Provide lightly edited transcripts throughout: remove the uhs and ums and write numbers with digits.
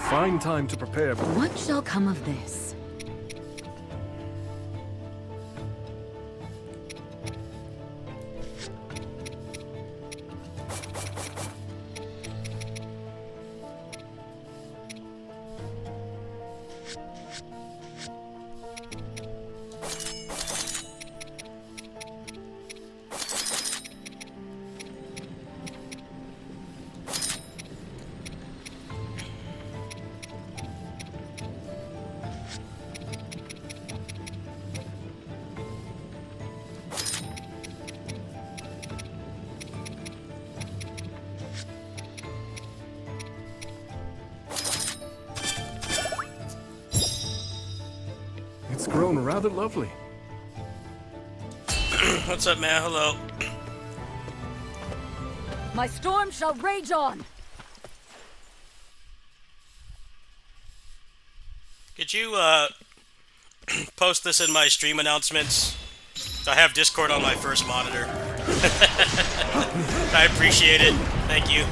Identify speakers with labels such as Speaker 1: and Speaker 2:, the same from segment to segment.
Speaker 1: fine time to prepare.
Speaker 2: What shall come of this?
Speaker 1: It's grown rather lovely.
Speaker 3: What's up, man? Hello.
Speaker 2: My storm shall rage on!
Speaker 3: Could you, post this in my stream announcements? I have Discord on my first monitor. I appreciate it. Thank you.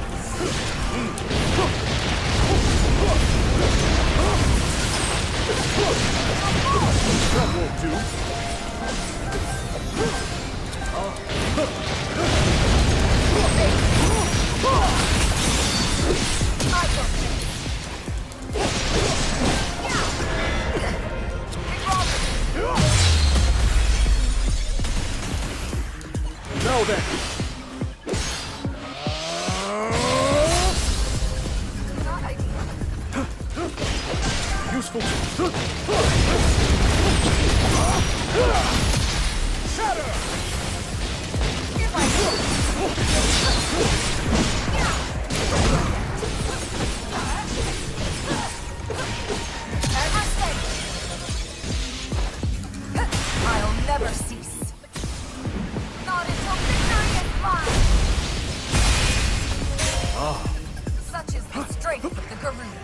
Speaker 1: That won't do. Now then. Useful. Shatter!
Speaker 2: I'll never cease. Not until victory is mine. Such is the strength of the Garuda.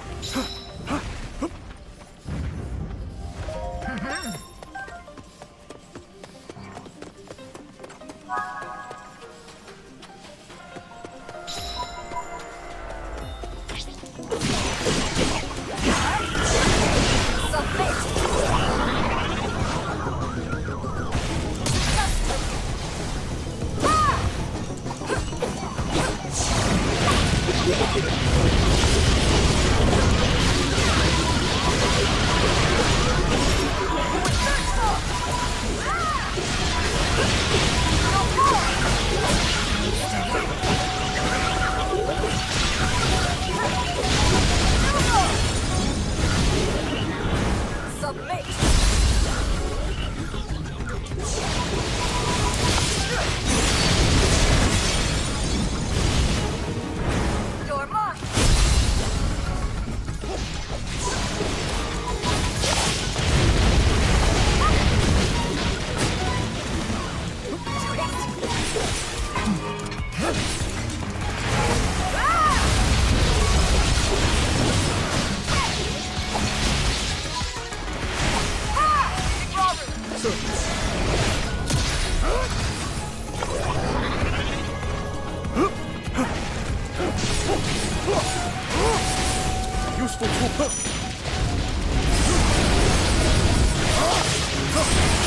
Speaker 1: Useful tool.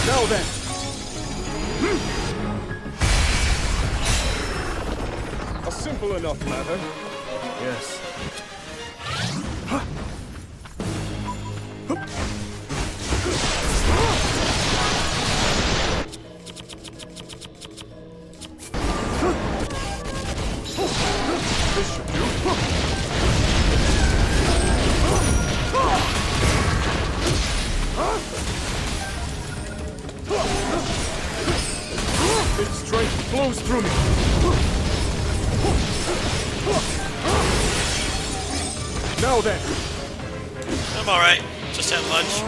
Speaker 1: Now then. A simple enough matter. Yes. This should do. Its strength flows through me. Now then.
Speaker 3: I'm alright. Just had lunch.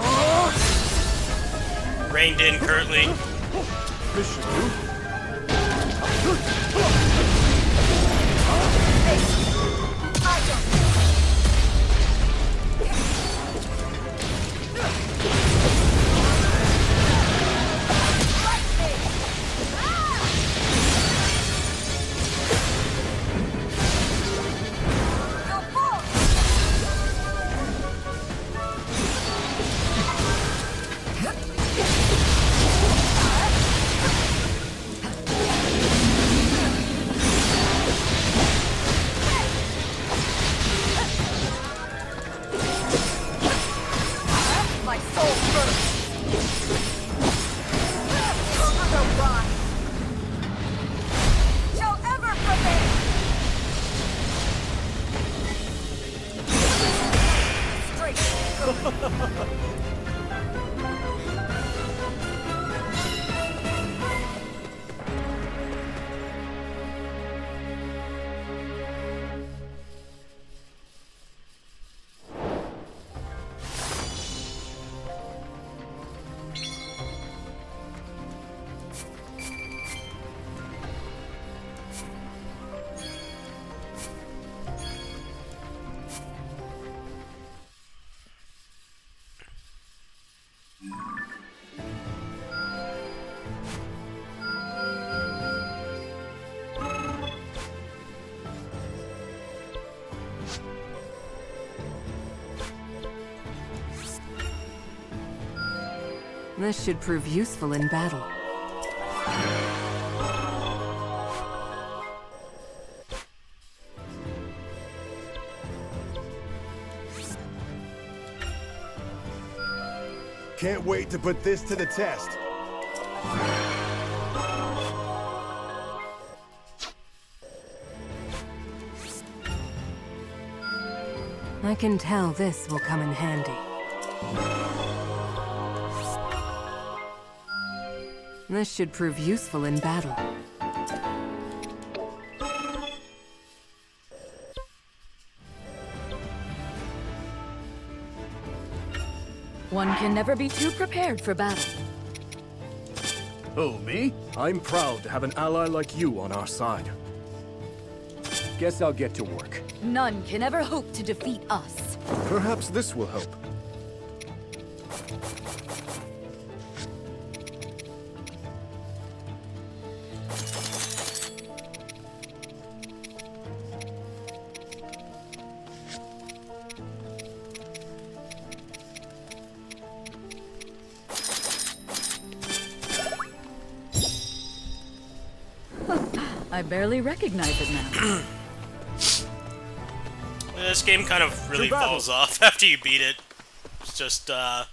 Speaker 3: Rained in currently.
Speaker 1: This should do.
Speaker 2: soul first! Conquer the rot! Shall ever prevail! Straight government.
Speaker 4: This should prove useful in battle.
Speaker 1: Can't wait to put this to the test.
Speaker 4: I can tell this will come in handy. This should prove useful in battle.
Speaker 5: One can never be too prepared for battle.
Speaker 1: Who, me? I'm proud to have an ally like you on our side. Guess I'll get to work.
Speaker 5: None can ever hope to defeat us.
Speaker 1: Perhaps this will help.
Speaker 5: I barely recognize it now.
Speaker 3: This game kind of really
Speaker 1: To battle.
Speaker 3: falls off after you beat it. It's just a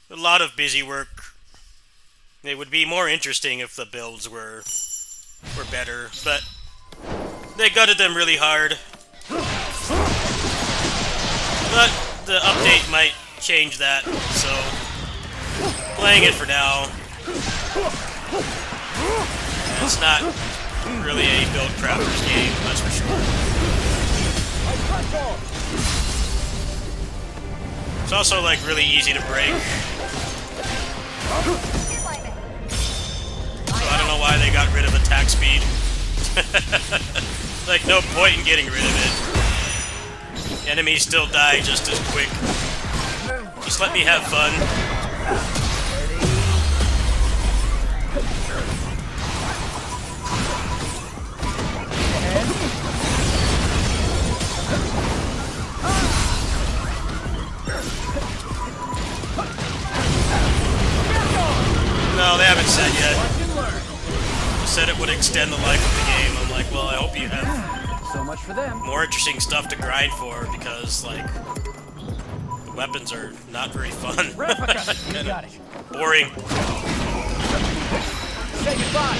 Speaker 3: lot of busy work. It would be more interesting if the builds were better, but they gutted them really hard. But the update might change that, so playing it for now. It's not really a build crafter's game, that's for sure. It's also like really easy to break. So I don't know why they got rid of attack speed. Like no point in getting rid of it. Enemies still die just as quick. Just let me have fun. No, they haven't said yet. They said it would extend the life of the game. I'm like, well, I hope you have
Speaker 6: So much for them.
Speaker 3: more interesting stuff to grind for, because, like, the weapons are not very fun.
Speaker 6: You got it.
Speaker 3: Boring.
Speaker 6: Say goodbye.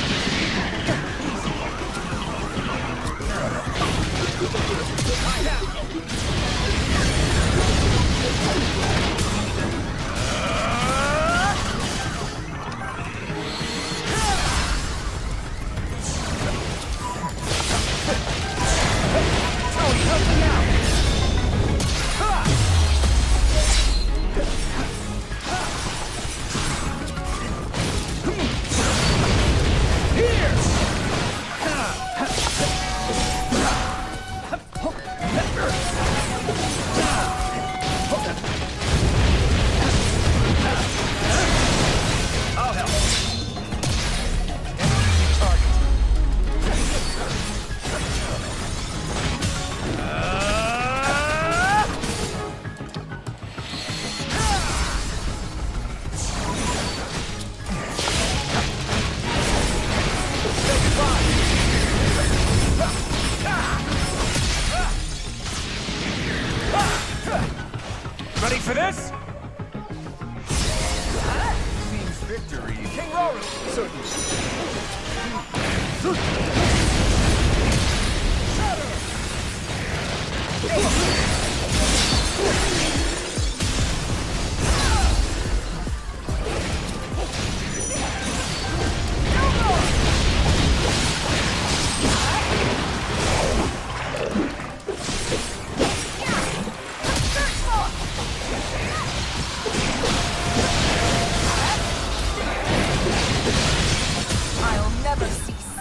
Speaker 2: I'll never cease.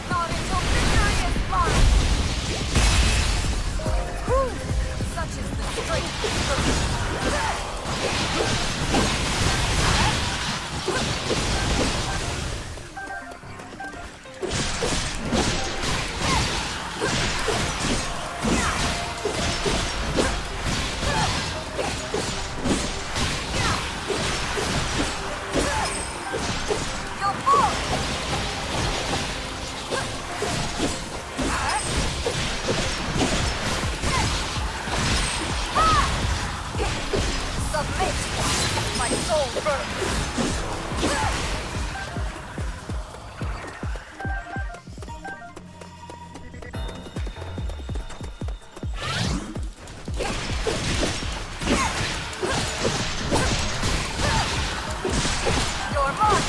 Speaker 2: Not until victory is mine. Whew. Such is the strength of the You'll fall. Submit. My soul burns. You're mine.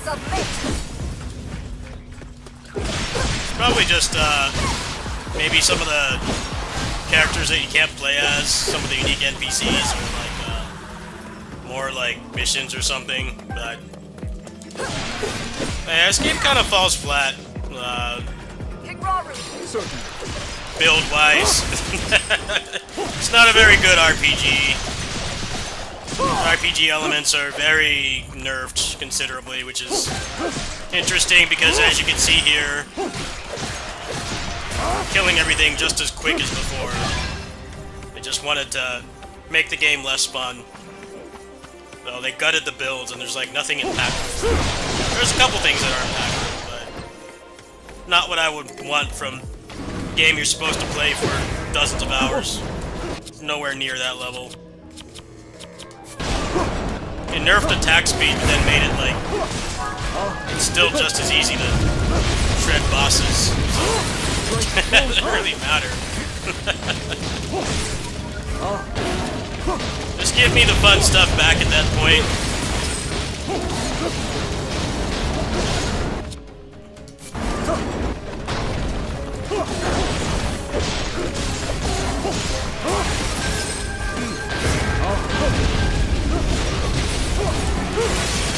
Speaker 2: Submit.
Speaker 3: Probably just, maybe some of the characters that you can't play as, some of the unique NPCs, or like, more like missions or something, but... Yeah, this game kind of falls flat,
Speaker 2: King Raru.
Speaker 3: build-wise. It's not a very good RPG. RPG elements are very nerfed considerably, which is interesting because, as you can see here, killing everything just as quick as before. They just wanted to make the game less fun. So they gutted the builds, and there's like nothing impactful. There's a couple things that are impactful, but not what I would want from a game you're supposed to play for dozens of hours. It's nowhere near that level. It nerfed attack speed, but then made it like it's still just as easy to shred bosses. So it doesn't really matter. Just give me the fun stuff back at that point.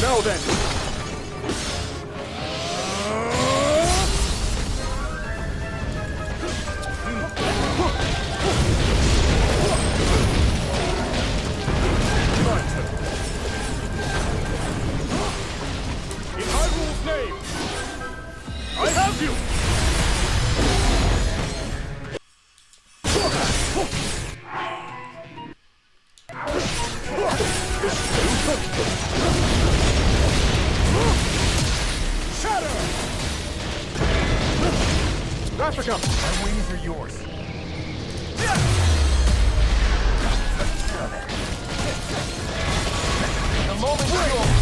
Speaker 1: Now then. In Hyrule's name, I have you. Shatter! Africa! My wings are yours. The moment's yours.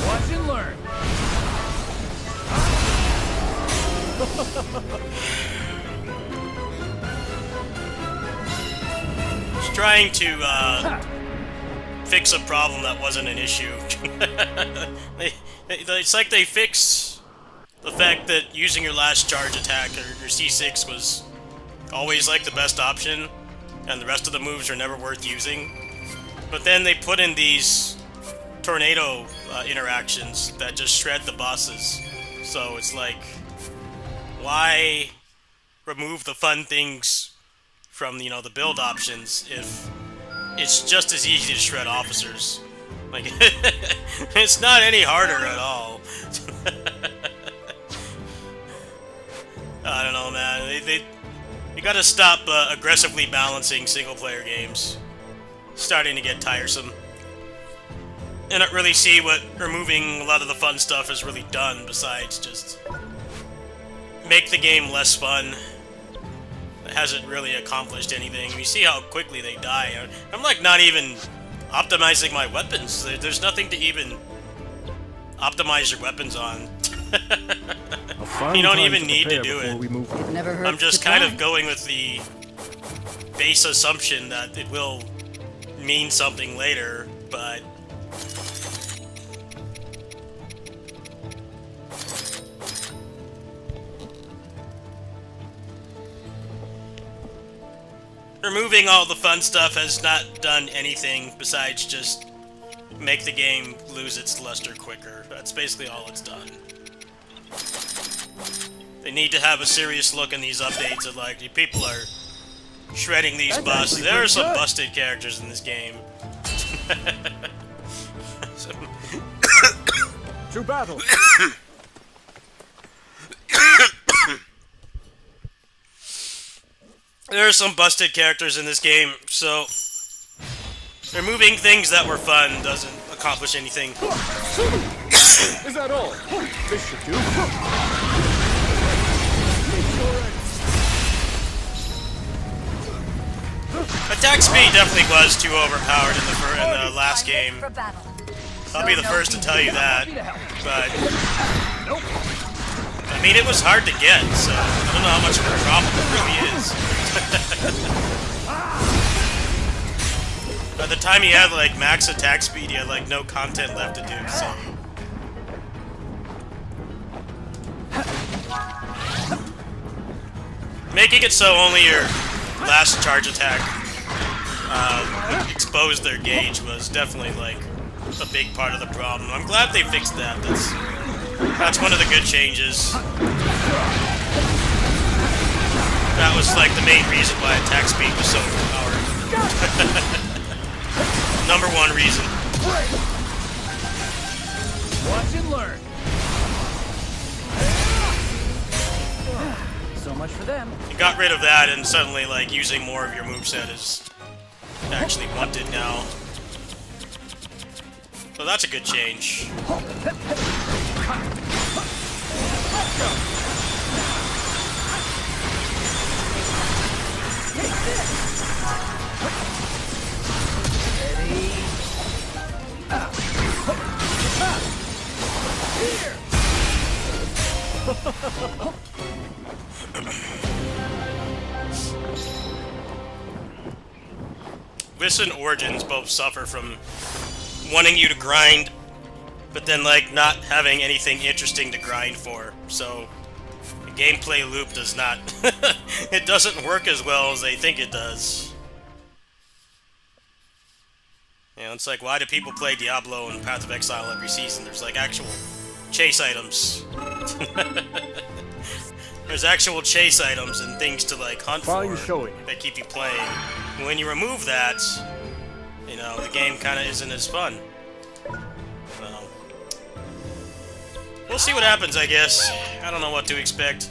Speaker 1: Watch and learn.
Speaker 3: Just trying to fix a problem that wasn't an issue. It's like they fixed the fact that using your last charge attack or your C6 was always like the best option, and the rest of the moves are never worth using. But then they put in these tornado interactions that just shred the bosses. So it's like, why remove the fun things from, you know, the build options if it's just as easy to shred officers? Like, it's not any harder at all. I don't know, man. You gotta stop aggressively balancing single-player games. It's starting to get tiresome. I don't really see what removing a lot of the fun stuff has really done besides just make the game less fun. It hasn't really accomplished anything. You see how quickly they die. I'm like not even optimizing my weapons. There's nothing to even optimize your weapons on. You don't even need to do it.
Speaker 4: It never hurts
Speaker 3: I'm just
Speaker 4: to
Speaker 3: kind
Speaker 4: try.
Speaker 3: of going with the base assumption that it will mean something later, but removing all the fun stuff has not done anything besides just make the game lose its luster quicker. That's basically all it's done. They need to have a serious look in these updates of like, the people are shredding these busts. There are some busted characters in this game.
Speaker 1: To battle!
Speaker 3: There are some busted characters in this game, so removing things that were fun doesn't accomplish anything.
Speaker 1: Is that all? This should do.
Speaker 3: Attack speed definitely was too overpowered in the last game.
Speaker 2: For battle.
Speaker 3: I'll be the first to tell you that, but I mean, it was hard to get, so I don't know how much of a problem it really is. By the time you had like max attack speed, you had like no content left to do, so. Making it so only your last charge attack exposed their gauge was definitely like a big part of the problem. I'm glad they fixed that. That's one of the good changes. That was like the main reason why attack speed was so overpowered. Number one reason.
Speaker 6: Watch and learn. So much for them.
Speaker 3: You got rid of that, and suddenly, like, using more of your moveset is actually wanted now. So that's a good change. This and Origins both suffer from wanting you to grind, but then like not having anything interesting to grind for. So the gameplay loop does not it doesn't work as well as they think it does. You know, it's like, why do people play Diablo and Path of Exile every season? There's like actual chase items. There's actual chase items and things to like hunt
Speaker 1: While
Speaker 3: for
Speaker 1: you're showing.
Speaker 3: that keep you playing. And when you remove that, you know, the game kind of isn't as fun. So, we'll see what happens, I guess. I don't know what to expect.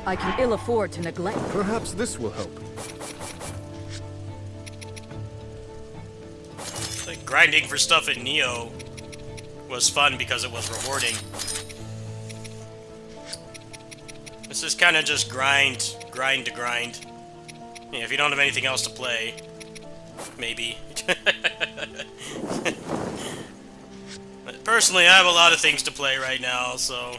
Speaker 5: I can ill afford to neglect.
Speaker 1: Perhaps this will help.
Speaker 3: Like, grinding for stuff in Neo was fun because it was rewarding. This is kind of just grind to grind. Yeah, if you don't have anything else to play, maybe. But personally, I have a lot of things to play right now, so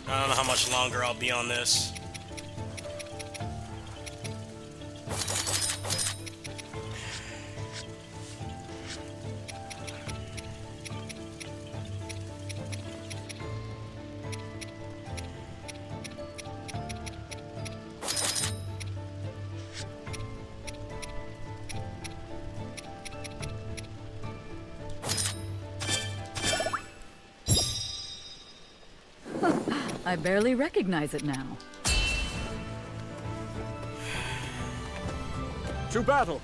Speaker 3: I don't know how much longer I'll be on this.
Speaker 5: I barely recognize it now.
Speaker 1: To battle!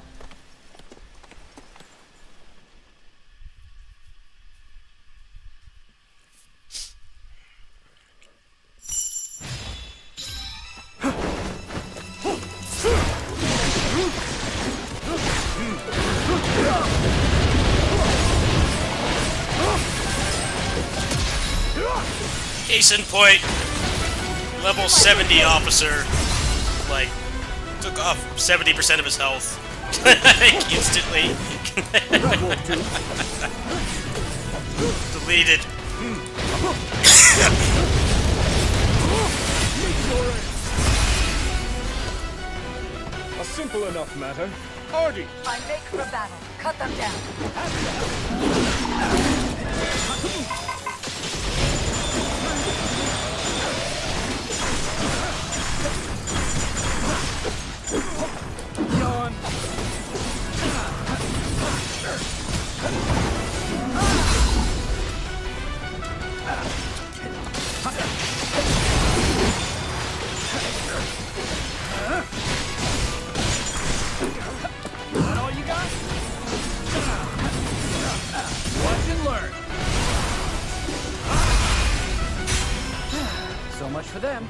Speaker 3: Case in point, level 70 officer, like, took off 70% of his health. Instantly. Deleted.
Speaker 1: A simple enough matter. Ardy!
Speaker 2: I make for battle. Cut them down.
Speaker 1: Yawn!
Speaker 6: That all you got? Watch and learn. So much for them.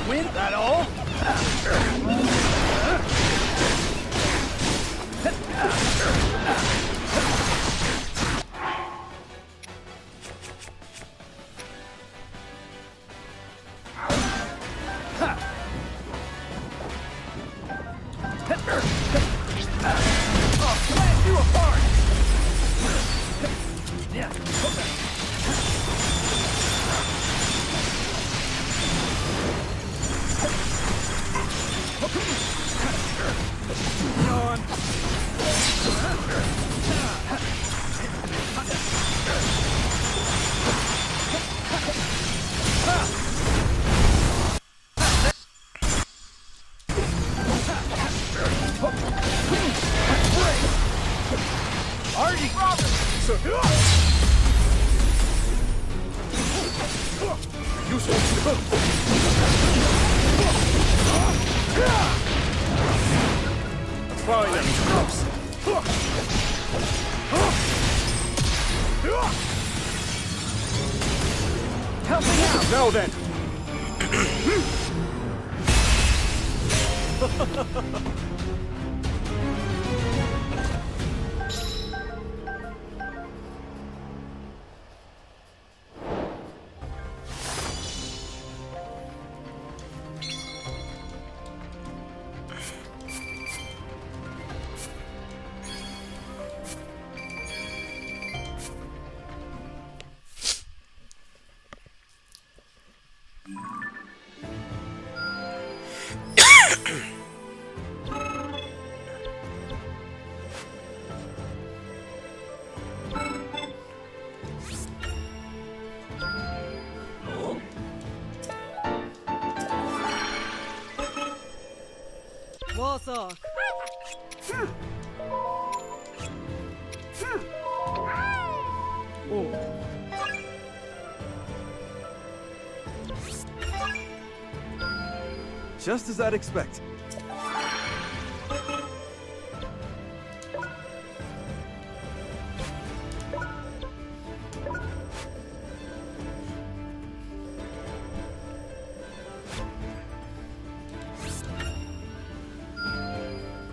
Speaker 6: Win that all? I'll smash you apart! Ardy!
Speaker 1: Try them close.
Speaker 6: Help me out!
Speaker 1: Now then.
Speaker 5: Warsaw.
Speaker 7: just as I'd expect.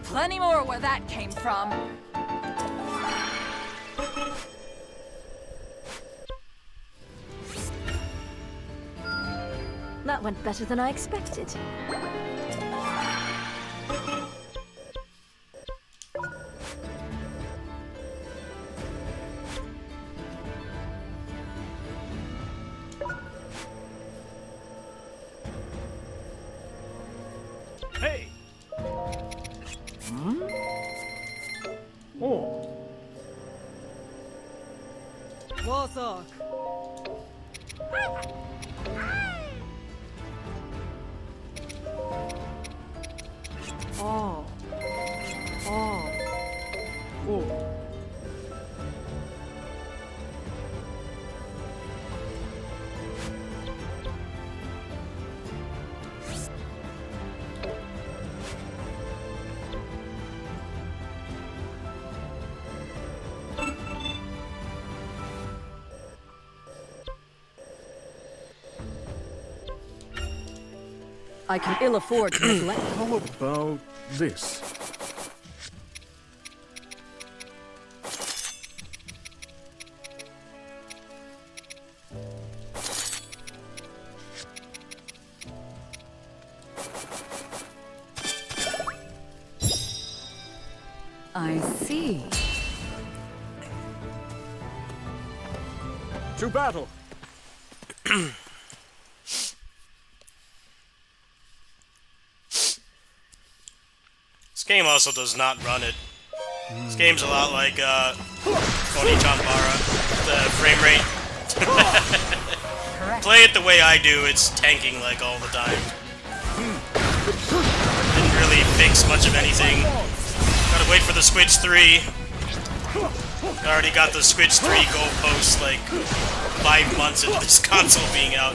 Speaker 2: Plenty more where that came from.
Speaker 8: That went better than I expected.
Speaker 6: Hey! Oh.
Speaker 5: Warthog.
Speaker 6: Oh. Oh. Oh.
Speaker 5: I can ill afford to neglect.
Speaker 1: How about this?
Speaker 5: I see.
Speaker 1: To battle!
Speaker 3: This game also does not run it. This game's a lot like Onitambara, the frame rate. Play it the way I do, it's tanking like all the time. Didn't really fix much of anything. Gotta wait for the Squidge 3. I already got the Squidge 3 goalpost like 5 months into this console being out.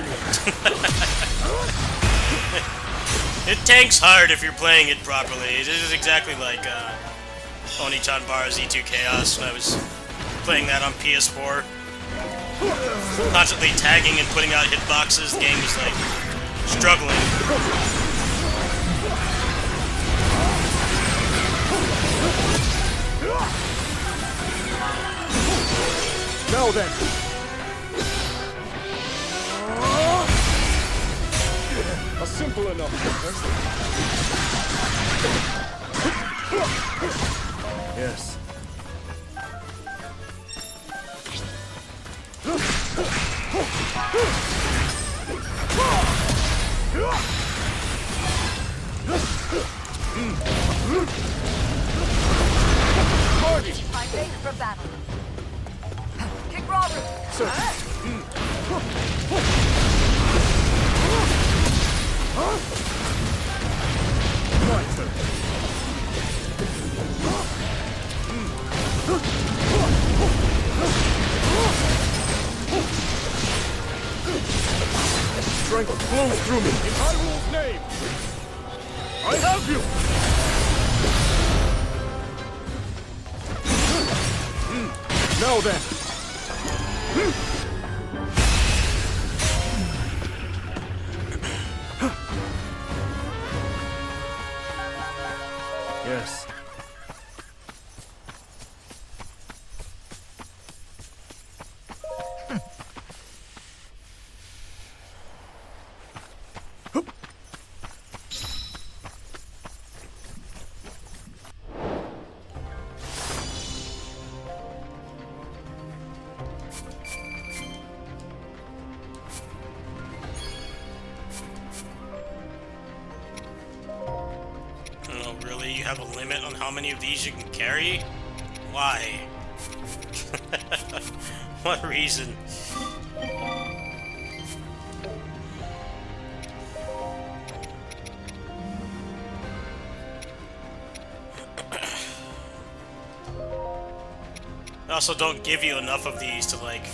Speaker 3: It tanks hard if you're playing it properly. It is exactly like Onitambara Z2 Chaos when I was playing that on PS4. Constantly tagging and putting out hitboxes, the game was like struggling.
Speaker 1: Now then! A simple enough. Yes.
Speaker 2: Time ready for battle. Kick Robert.
Speaker 1: Sir. Right, sir. Strength flows through me. In Hyrule's name, I have you. Now then. Yes.
Speaker 3: Oh, really? You have a limit on how many of these you can carry? Why? What reason? They also don't give you enough of these to, like,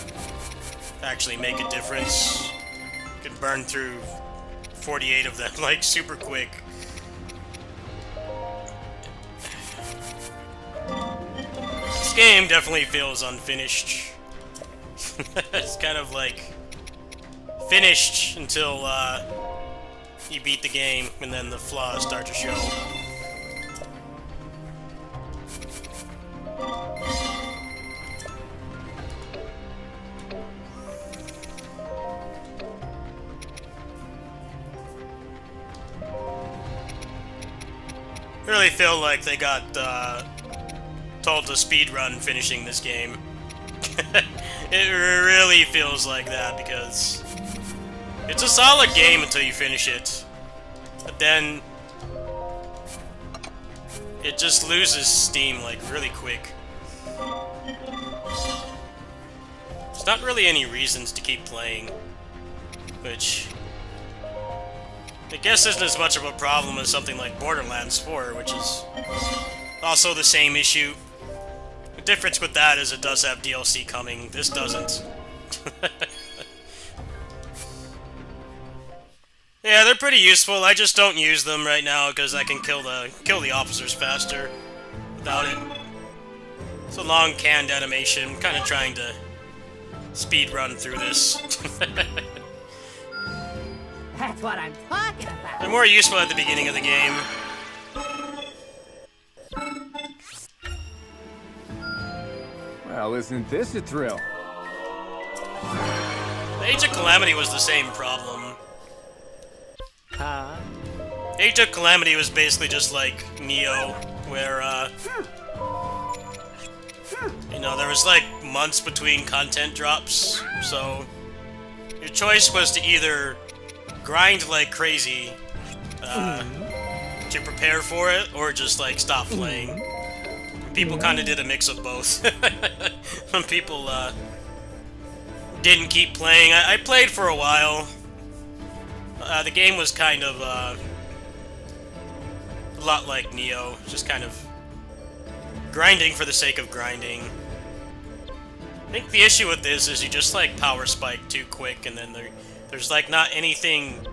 Speaker 3: actually make a difference. You can burn through 48 of them, like, super quick. This game definitely feels unfinished. It's kind of like finished until you beat the game, and then the flaws start to show. Really feel like they got told to speedrun finishing this game. It really feels like that, because it's a solid game until you finish it, but then it just loses steam like really quick. There's not really any reasons to keep playing, which I guess isn't as much of a problem as something like Borderlands 4, which is also the same issue. The difference with that is it does have DLC coming. This doesn't. Yeah, they're pretty useful. I just don't use them right now because I can kill the officers faster without it. It's a long canned animation. I'm kind of trying to speed run through this.
Speaker 2: That's what I'm talking about.
Speaker 3: They're more useful at the beginning of the game.
Speaker 1: Well, isn't this a thrill?
Speaker 3: The Age of Calamity was the same problem. Age of Calamity was basically just like Neo, where, you know, there was like months between content drops, so your choice was to either grind like crazy to prepare for it, or just like stop playing. People kind of did a mix of both. Some people didn't keep playing. I played for a while. The game was kind of a lot like Neo, just kind of grinding for the sake of grinding. I think the issue with this is you just like power spike too quick, and then there's like not anything.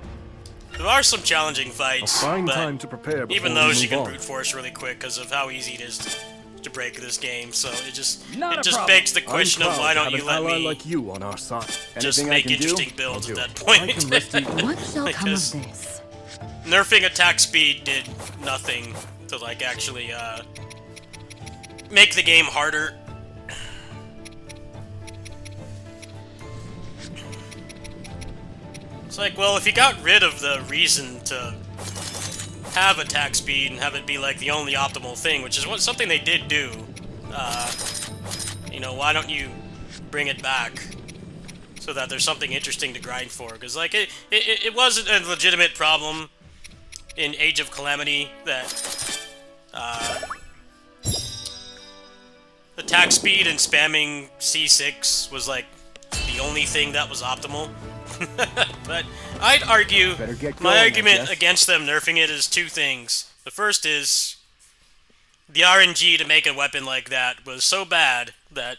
Speaker 3: There are some challenging fights,
Speaker 1: Fine
Speaker 3: but
Speaker 1: time to prepare
Speaker 3: even
Speaker 1: before we
Speaker 3: those you
Speaker 1: move
Speaker 3: can
Speaker 1: on.
Speaker 3: brute force really quick because of how easy it is to break this game. So it just
Speaker 6: Not a problem.
Speaker 3: begs the
Speaker 1: I'm
Speaker 3: question of
Speaker 1: proud
Speaker 3: why
Speaker 1: to
Speaker 3: don't
Speaker 1: have
Speaker 3: you
Speaker 1: an
Speaker 3: let
Speaker 1: ally
Speaker 3: me
Speaker 1: like you on our side.
Speaker 3: just
Speaker 1: Anything I
Speaker 3: make
Speaker 1: can
Speaker 3: interesting
Speaker 1: do,
Speaker 3: builds
Speaker 1: I'll
Speaker 3: at
Speaker 1: do.
Speaker 3: that
Speaker 1: I can
Speaker 3: point.
Speaker 1: rest easy.
Speaker 4: What shall come of
Speaker 3: Because-
Speaker 4: this?
Speaker 3: Nerfing attack speed did nothing to like actually make the game harder. It's like, well, if you got rid of the reason to have attack speed and have it be like the only optimal thing, which is something they did do, you know, why don't you bring it back so that there's something interesting to grind for? Because like it wasn't a legitimate problem in Age of Calamity that attack speed and spamming C6 was like the only thing that was optimal. But I'd argue
Speaker 1: Better get
Speaker 3: my
Speaker 1: going, I
Speaker 3: argument
Speaker 1: guess.
Speaker 3: against them nerfing it is two things. The first is the RNG to make a weapon like that was so bad that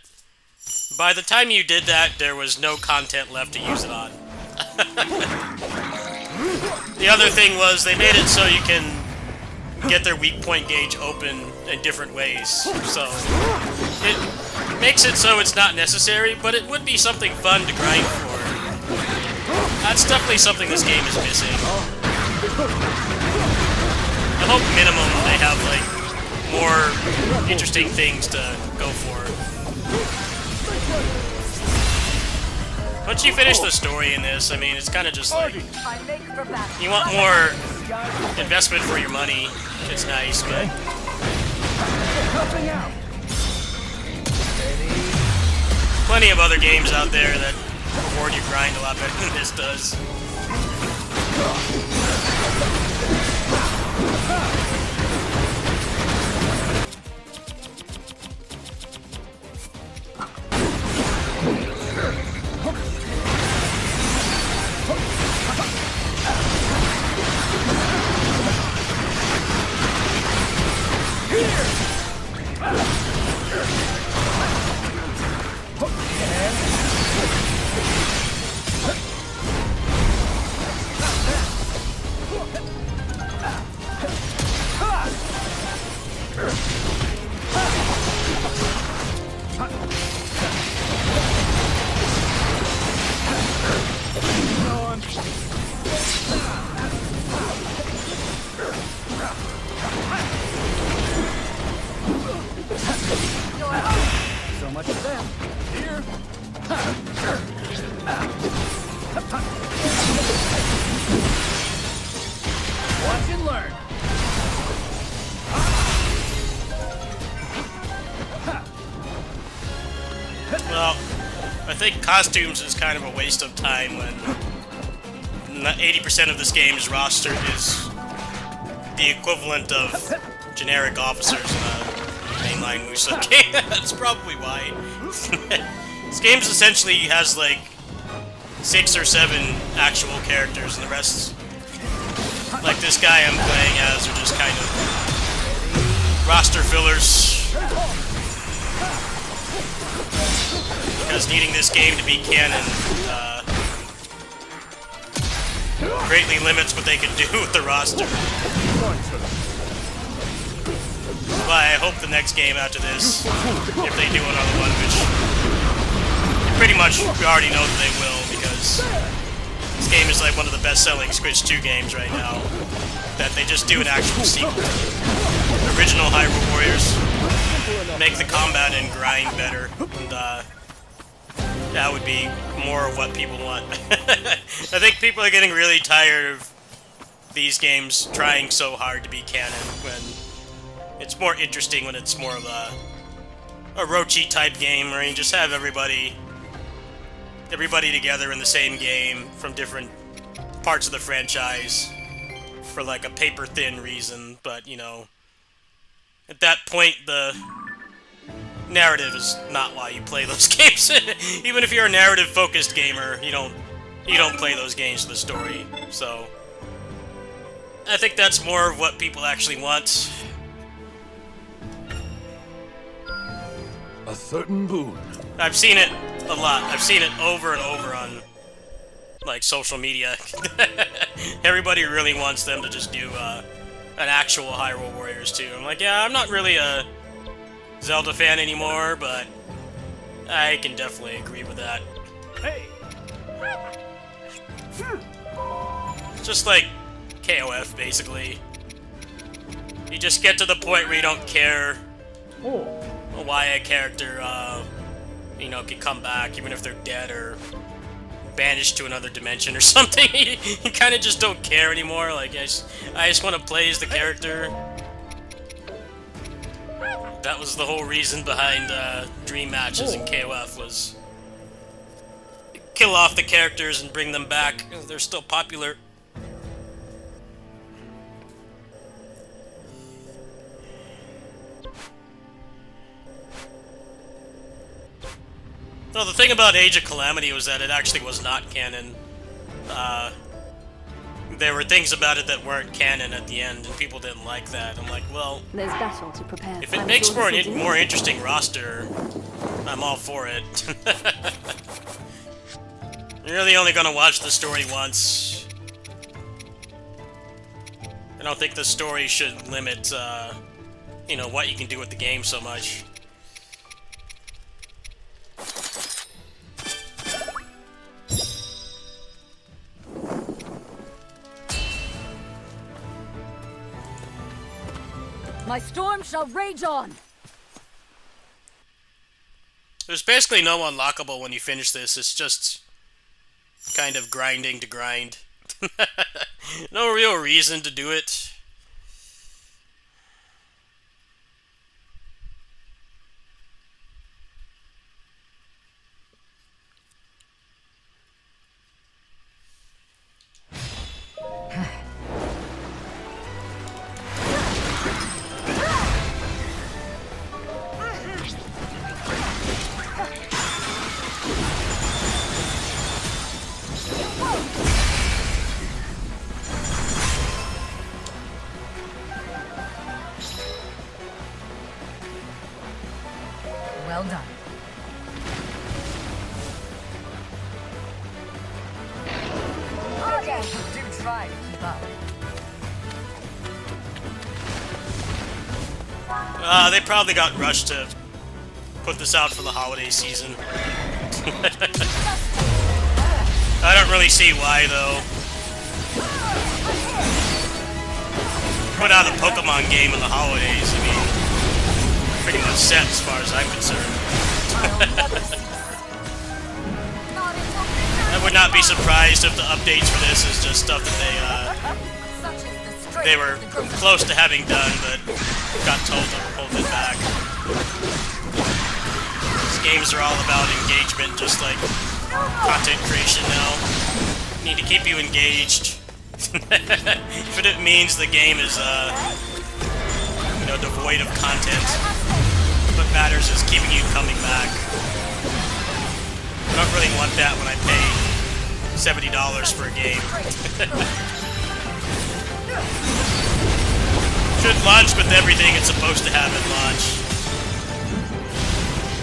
Speaker 3: by the time you did that, there was no content left to use it on. The other thing was they made it so you can get their weak point gauge open in different ways. So it makes it so it's not necessary, but it would be something fun to grind for. That's definitely something this game is missing. I hope minimum they have like more interesting things to go for. Once you finish the story in this, I mean, it's kind of just like
Speaker 2: I make for battle.
Speaker 3: you want more investment for your money. It's nice, but
Speaker 6: Helping out.
Speaker 3: plenty of other games out there that reward your grind a lot better than this does.
Speaker 6: Watch and learn.
Speaker 3: Well, I think costumes is kind of a waste of time when 80% of this game's roster is the equivalent of generic officers in a mainline Musou game. That's probably why. This game essentially has like 6 or 7 actual characters, and the rest, like this guy I'm playing as, are just kind of roster fillers. Because needing this game to be canon greatly limits what they can do with the roster. But I hope the next game after this, if they do another one, which pretty much we already know that they will, because this game is like one of the best-selling Switch 2 games right now, that they just do an actual sequel to the original Hyrule Warriors, make the combat and grind better, and that would be more of what people want. I think people are getting really tired of these games trying so hard to be canon, when it's more interesting when it's more of a Orochi type game where you just have everybody together in the same game from different parts of the franchise for like a paper thin reason. But you know, at that point the narrative is not why you play those games. Even if you're a narrative focused gamer, you don't play those games for the story. So I think that's more of what people actually want.
Speaker 1: A certain boon.
Speaker 3: I've seen it a lot. I've seen it over and over on like social media. Everybody really wants them to just do an actual Hyrule Warriors 2. I'm like, yeah, I'm not really a Zelda fan anymore, but I can definitely agree with that.
Speaker 6: Hey.
Speaker 3: Just like KOF, basically. You just get to the point where you don't care why a character, you know, can come back, even if they're dead or banished to another dimension or something. You kind of just don't care anymore. Like, I just want to play as the character. That was the whole reason behind dream matches in KOF, was kill off the characters and bring them back. They're still popular. No, the thing about Age of Calamity was that it actually was not canon. There were things about it that weren't canon at the end, and people didn't like that. I'm like, well,
Speaker 8: There's battle to prepare.
Speaker 3: if it makes for a more interesting roster, I'm all for it. You're really only gonna watch the story once. I don't think the story should limit, you know, what you can do with the game so much.
Speaker 5: My storm shall rage on!
Speaker 3: There's basically no unlockable when you finish this. It's just kind of grinding to grind. No real reason to do it.
Speaker 5: Well done.
Speaker 2: Okay, do try to keep up.
Speaker 3: They probably got rushed to put this out for the holiday season. I don't really see why, though. Put out a Pokemon game in the holidays, I mean, pretty much set as far as I'm concerned. I would not be surprised if the updates for this is just stuff that they, they were close to having done, but got told to hold it back. These games are all about engagement, just like content creation now. Need to keep you engaged. If it means the game is, you know, devoid of content, what matters is keeping you coming back. I don't really want that when I pay $70 for a game. Should launch with everything it's supposed to have at launch.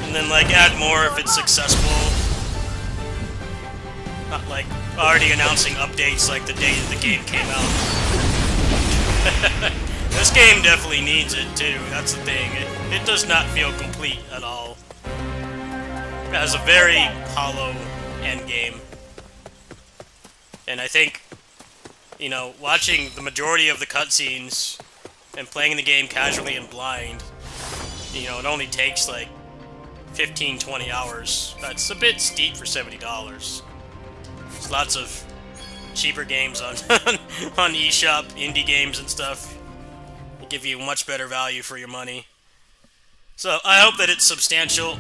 Speaker 3: And then, like, add more if it's successful. Not like already announcing updates like the day that the game came out. This game definitely needs it too, that's the thing. It does not feel complete at all. It has a very hollow endgame. And I think, you know, watching the majority of the cutscenes and playing the game casually and blind, you know, it only takes like 15-20 hours. That's a bit steep for $70. There's lots of cheaper games on on eShop, indie games and stuff. They give you much better value for your money. So I hope that it's substantial.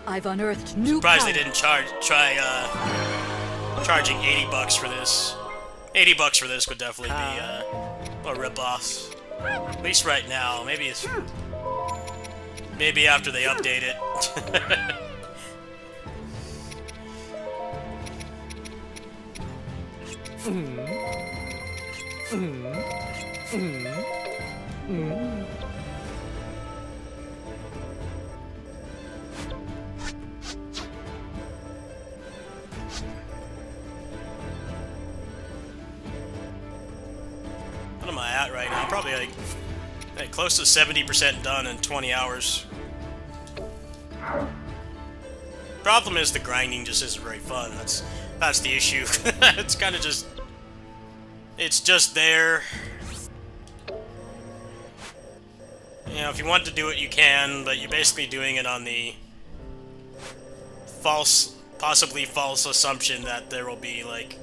Speaker 5: I've unearthed new
Speaker 3: Surprised
Speaker 5: power.
Speaker 3: they didn't charging $80 for this. $80 for this would definitely be a rip-off. At least right now. Maybe it's after they update it. What am I at right now? Probably like close to 70% done in 20 hours. Problem is the grinding just isn't very fun. That's the issue. It's kind of just... It's just there. You know, if you want to do it, you can, but you're basically doing it on the possibly false assumption that there will be, like,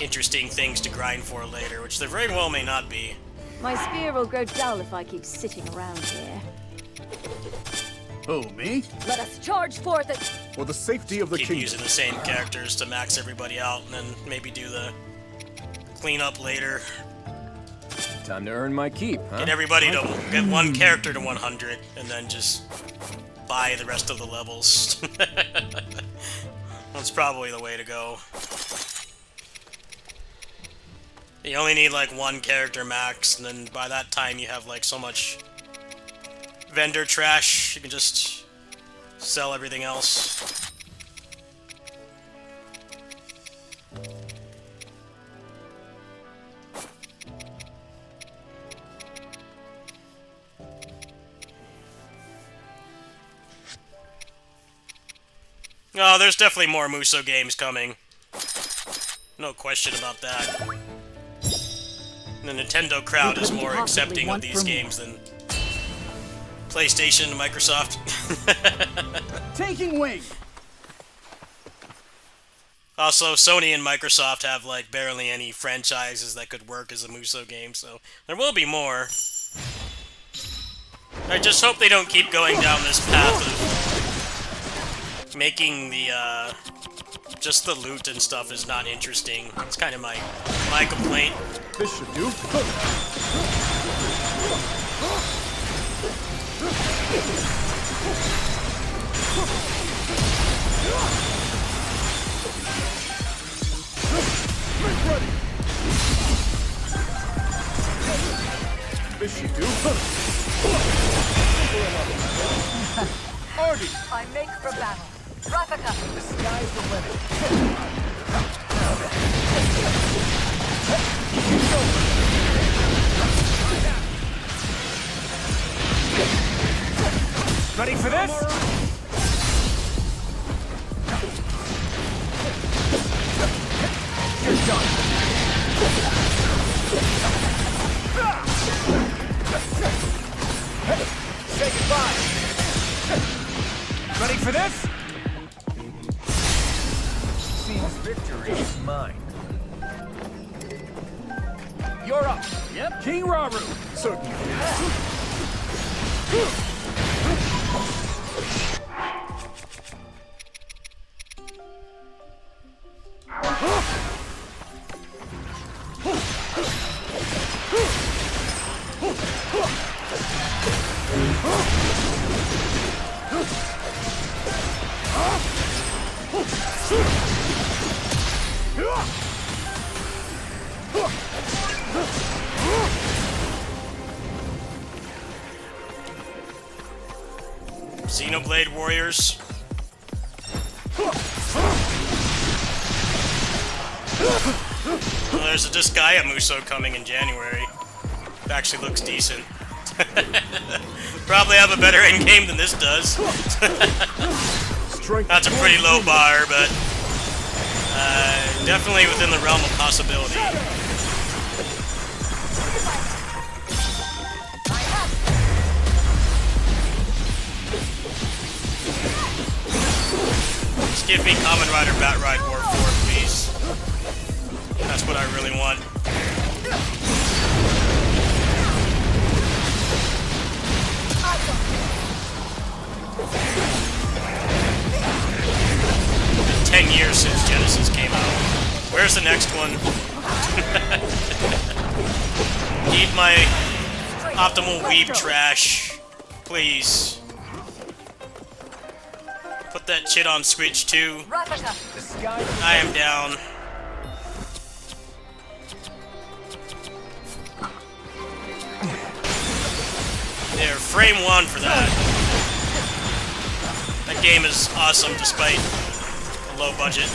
Speaker 3: interesting things to grind for later, which there very well may not be.
Speaker 8: My spear will grow dull if I keep sitting around here.
Speaker 6: Who, me?
Speaker 8: Let us charge forth it.
Speaker 1: For the safety of the
Speaker 3: Keep
Speaker 1: kingdom.
Speaker 3: using the same characters to max everybody out, and then maybe do the cleanup later.
Speaker 6: Time to earn my keep, huh?
Speaker 3: Get everybody to get one character to 100, and then just buy the rest of the levels. That's probably the way to go. You only need like one character max, and then by that time you have like so much vendor trash, you can just sell everything else. Oh, there's definitely more Musou games coming. No question about that. The Nintendo crowd is more accepting of these games than PlayStation and Microsoft.
Speaker 6: Taking wing!
Speaker 3: Also, Sony and Microsoft have like barely any franchises that could work as a Musou game, so there will be more. I just hope they don't keep going down this path of making the just the loot and stuff is not interesting. It's kind of my complaint.
Speaker 1: This should do. This should do. Artie!
Speaker 2: I make for battle. Rafika!
Speaker 6: The sky's the limit. Ready for this? You're done. for this? Seems victory is mine. You're up. Yep. King Raru.
Speaker 1: Certainly.
Speaker 3: Xenoblade Warriors. Well, there's a Disgaea Musou coming in January. It actually looks decent. Probably have a better end game than this does. That's a pretty low bar, but definitely within the realm of possibility. Just give me Kamen Rider Batride War 4, please. That's what I really want. Been 10 years since Genesis came out. Where's the next one? Need my optimal weeb trash, please. Put that shit on Switch too. I am down. There, frame one for that. That game is awesome despite a low budget.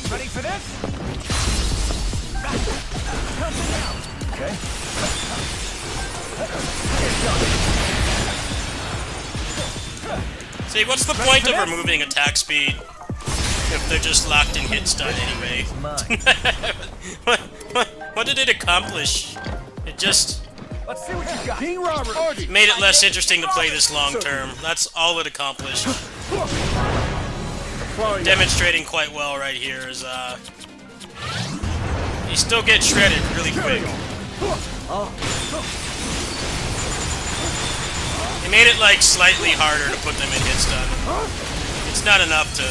Speaker 6: Ready for this? Okay.
Speaker 3: See, what's the point of removing attack speed if they're just locked in hit stun anyway? What did it accomplish? It just
Speaker 6: Let's see what you got. King Robert.
Speaker 3: made it less interesting to play this long term. That's all it accomplished. Demonstrating quite well right here is you still get shredded really quick. They made it like slightly harder to put them in hit stun. It's not enough to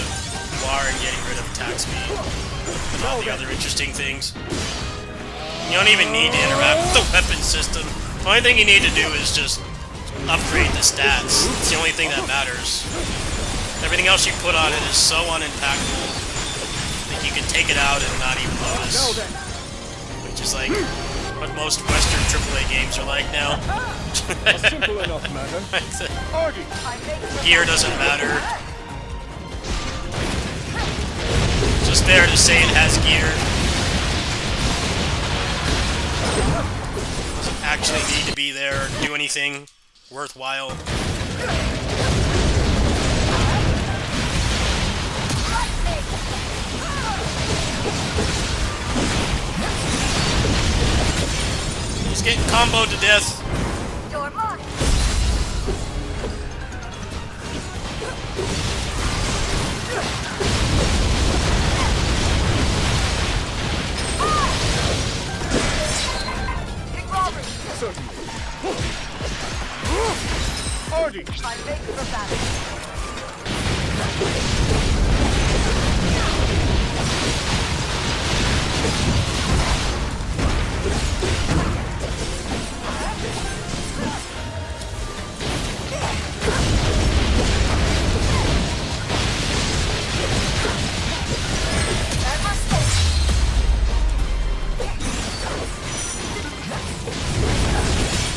Speaker 3: war and getting rid of attack speed and all the other interesting things. You don't even need to interact with the weapon system. The only thing you need to do is just upgrade the stats. It's the only thing that matters. Everything else you put on it is so unimpactful that you can take it out and not even notice. Which is like what most Western AAA games are like now.
Speaker 1: Simple enough matter.
Speaker 3: Gear doesn't matter. Just there to say it has gear. Doesn't actually need to be there or do anything worthwhile. He's getting comboed to death.
Speaker 2: You're mine. King Robert,
Speaker 1: Artie!
Speaker 2: I make for battle.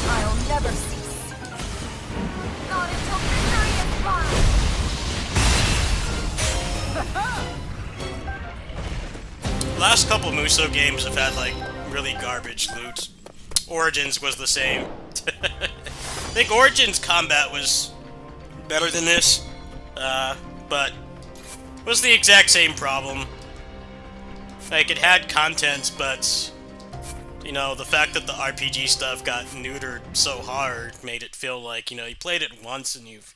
Speaker 2: I'll never cease. Not until victory is mine.
Speaker 3: Last couple Musou games have had like really garbage loot. Origins was the same. I think Origins combat was better than this, but it was the exact same problem. Like, it had content, but you know, the fact that the RPG stuff got neutered so hard made it feel like, you know, you played it once and you've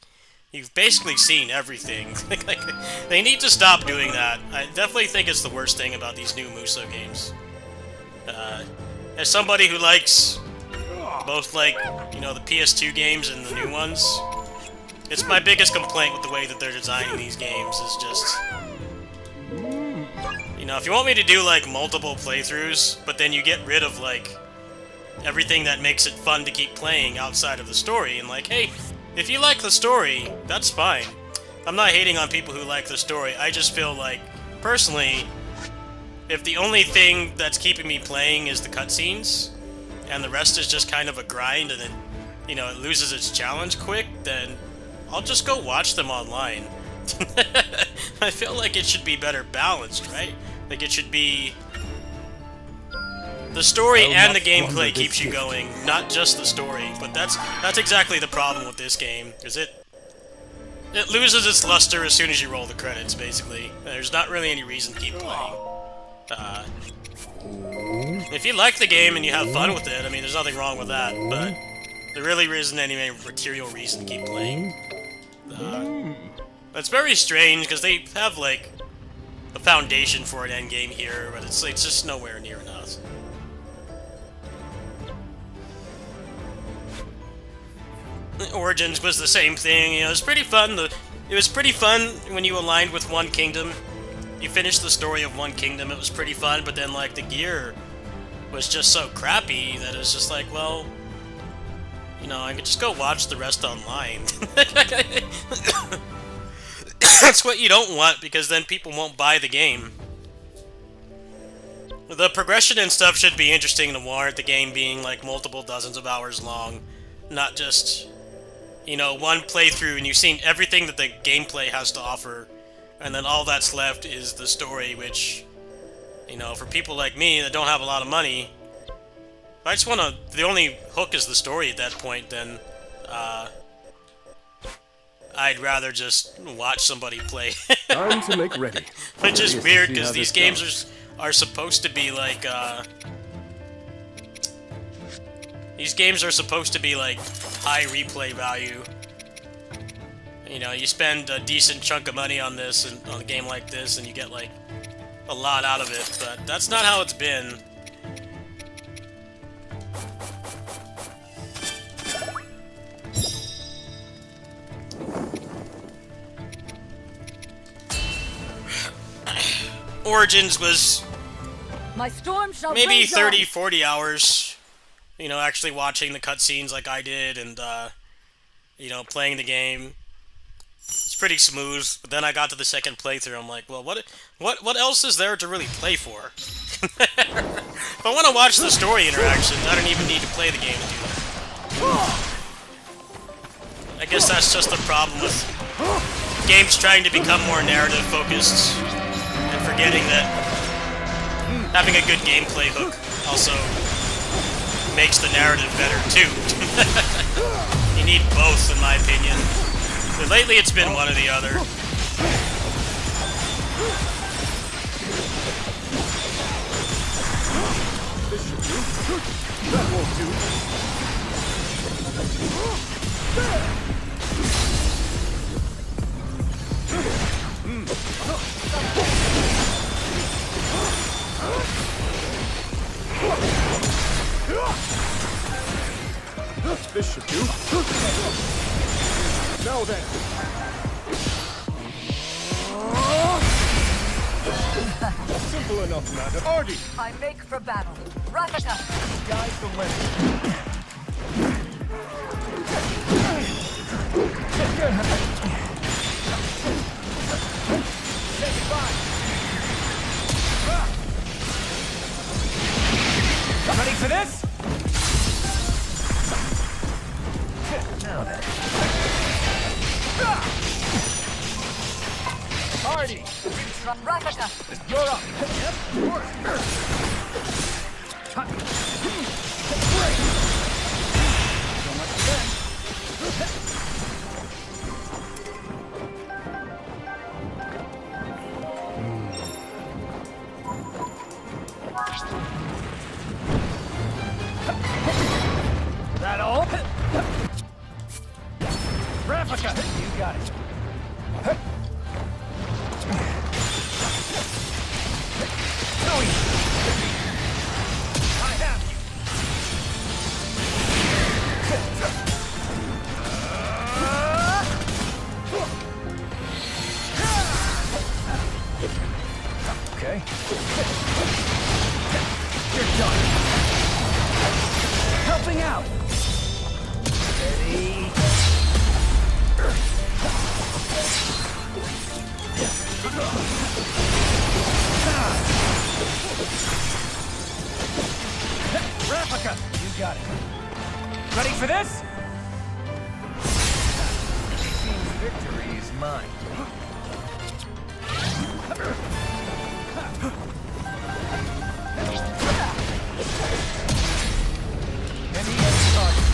Speaker 3: you've basically seen everything. Like, they need to stop doing that. I definitely think it's the worst thing about these new Musou games. As somebody who likes both, like, you know, the PS2 games and the new ones, it's my biggest complaint with the way that they're designing these games is just... You know, if you want me to do, like, multiple playthroughs, but then you get rid of, like, everything that makes it fun to keep playing outside of the story, and like, hey, if you like the story, that's fine. I'm not hating on people who like the story, I just feel like, personally, if the only thing that's keeping me playing is the cutscenes, and the rest is just kind of a grind, and then, you know, it loses its challenge quick, then I'll just go watch them online. I feel like it should be better balanced, right? Like, it should be... The story and the gameplay keeps you going, not just the story. But that's exactly the problem with this game, is it loses its luster as soon as you roll the credits, basically. There's not really any reason to keep playing. If you like the game and you have fun with it, I mean, there's nothing wrong with that, but there really isn't any material reason to keep playing. It's very strange, because they have, like, a foundation for an endgame here, but it's just nowhere near enough. Origins was the same thing, you know, it was pretty fun. It was pretty fun when you aligned with one kingdom. You finished the story of one kingdom, it was pretty fun, but then, like, the gear was just so crappy that it was just like, well, you know, I could just go watch the rest online. That's what you don't want, because then people won't buy the game. The progression and stuff should be interesting to warrant the game being, like, multiple dozens of hours long, not just, you know, one playthrough and you've seen everything that the gameplay has to offer, and then all that's left is the story, which, you know, for people like me that don't have a lot of money, I just want to... The only hook is the story at that point, then, I'd rather just watch somebody play.
Speaker 1: Time to make ready.
Speaker 3: Which is weird, because these games are supposed to be like, these games are supposed to be like high replay value. You know, you spend a decent chunk of money on this, and on a game like this, and you get like a lot out of it, but that's not how it's been. Origins was
Speaker 5: My storm shall
Speaker 3: maybe
Speaker 5: rage
Speaker 3: 30,
Speaker 5: on.
Speaker 3: 40 hours, you know, actually watching the cutscenes like I did, and, you know, playing the game. It's pretty smooth, but then I got to the second playthrough, I'm like, well, what else is there to really play for? If I want to watch the story interactions, I don't even need to play the game to do that. I guess that's just the problem with games trying to become more narrative-focused, and forgetting that having a good gameplay hook also makes the narrative better, too. You need both, in my opinion. But lately it's been one or the other.
Speaker 1: That won't do. This should do. Now then. Simple enough, madam. Artie!
Speaker 2: I make for battle. Ravaka!
Speaker 6: Sky's the limit. Say goodbye. Ready for this? Now then. Party!
Speaker 2: Ravaka!
Speaker 6: You're up. Yep. Great. So much again. That all? Replica! You got it. Zoe! I have you. Okay. You're done. Helping out. Ready? Replica! You got it. Ready for this? Seems victory is mine. Any target.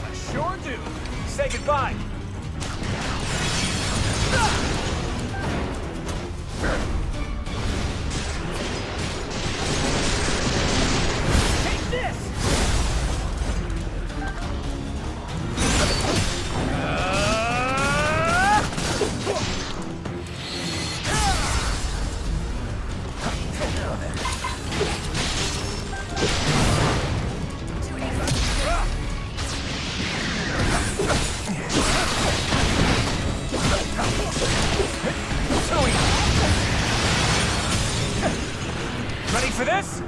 Speaker 6: I sure do. Say goodbye. Take this. Ready for this?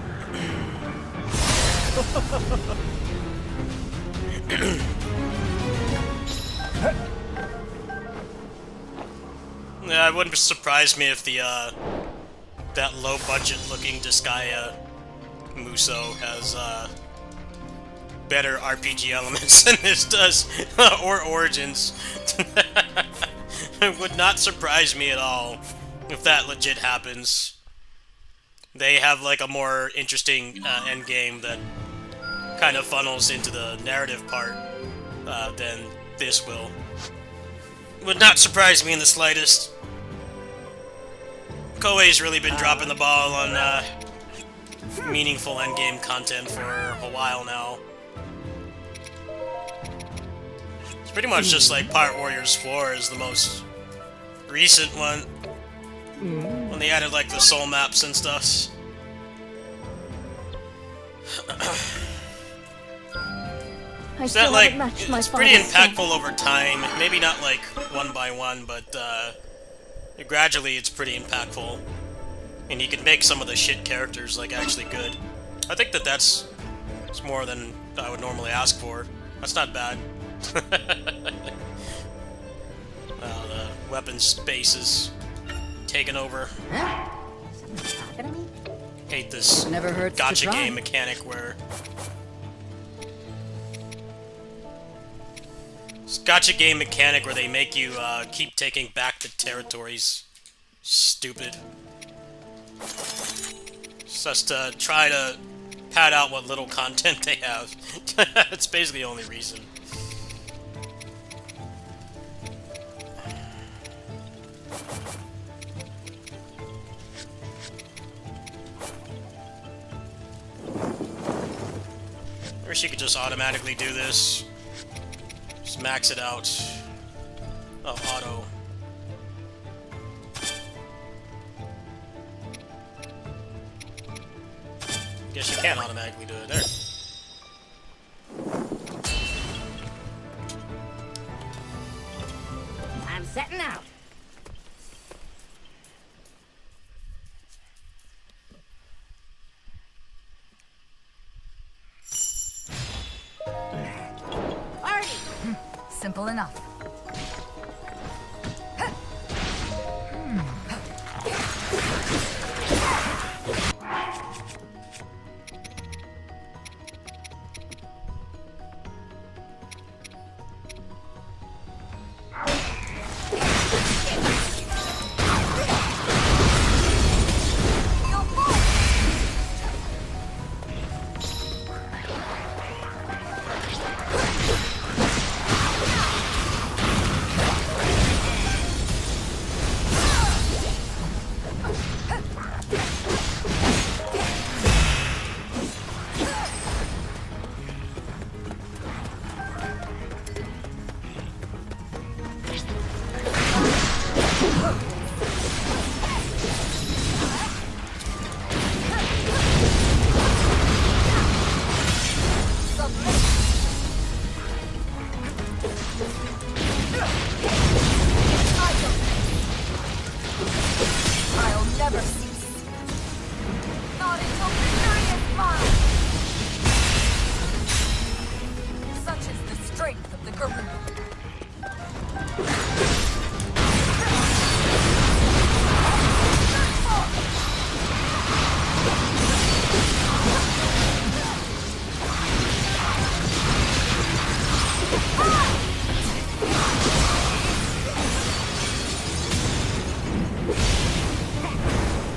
Speaker 3: Yeah, it wouldn't surprise me if the that low-budget looking Disgaea Musou has better RPG elements than this does, or Origins. It would not surprise me at all if that legit happens. They have like a more interesting endgame that kind of funnels into the narrative part than this will. Would not surprise me in the slightest. Koei's really been dropping the ball on meaningful endgame content for a while now. It's pretty much just like Pirate Warriors 4 is the most recent one. When they added like the soul maps and stuff.
Speaker 8: I
Speaker 3: So that
Speaker 8: still
Speaker 3: like
Speaker 8: haven't matched my
Speaker 3: it's pretty
Speaker 8: father's strength.
Speaker 3: impactful over time. Maybe not like one by one, but gradually it's pretty impactful. And you can make some of the shit characters like actually good. I think that's more than I would normally ask for. That's not bad. The weapon space is taken over.
Speaker 8: Something's talking to me?
Speaker 3: Hate this
Speaker 5: Never hurts to
Speaker 3: gacha
Speaker 5: try.
Speaker 3: game mechanic where this gacha game mechanic where they make you keep taking back the territories. Stupid. It's just to try to pad out what little content they have. That's basically the only reason. I wish you could just automatically do this. Just max it out. Oh, auto. Guess you can automatically do it there.
Speaker 8: I'm setting out. Party!
Speaker 5: Simple enough.
Speaker 2: Not until victory is mine! Such is the strength of the gorilla.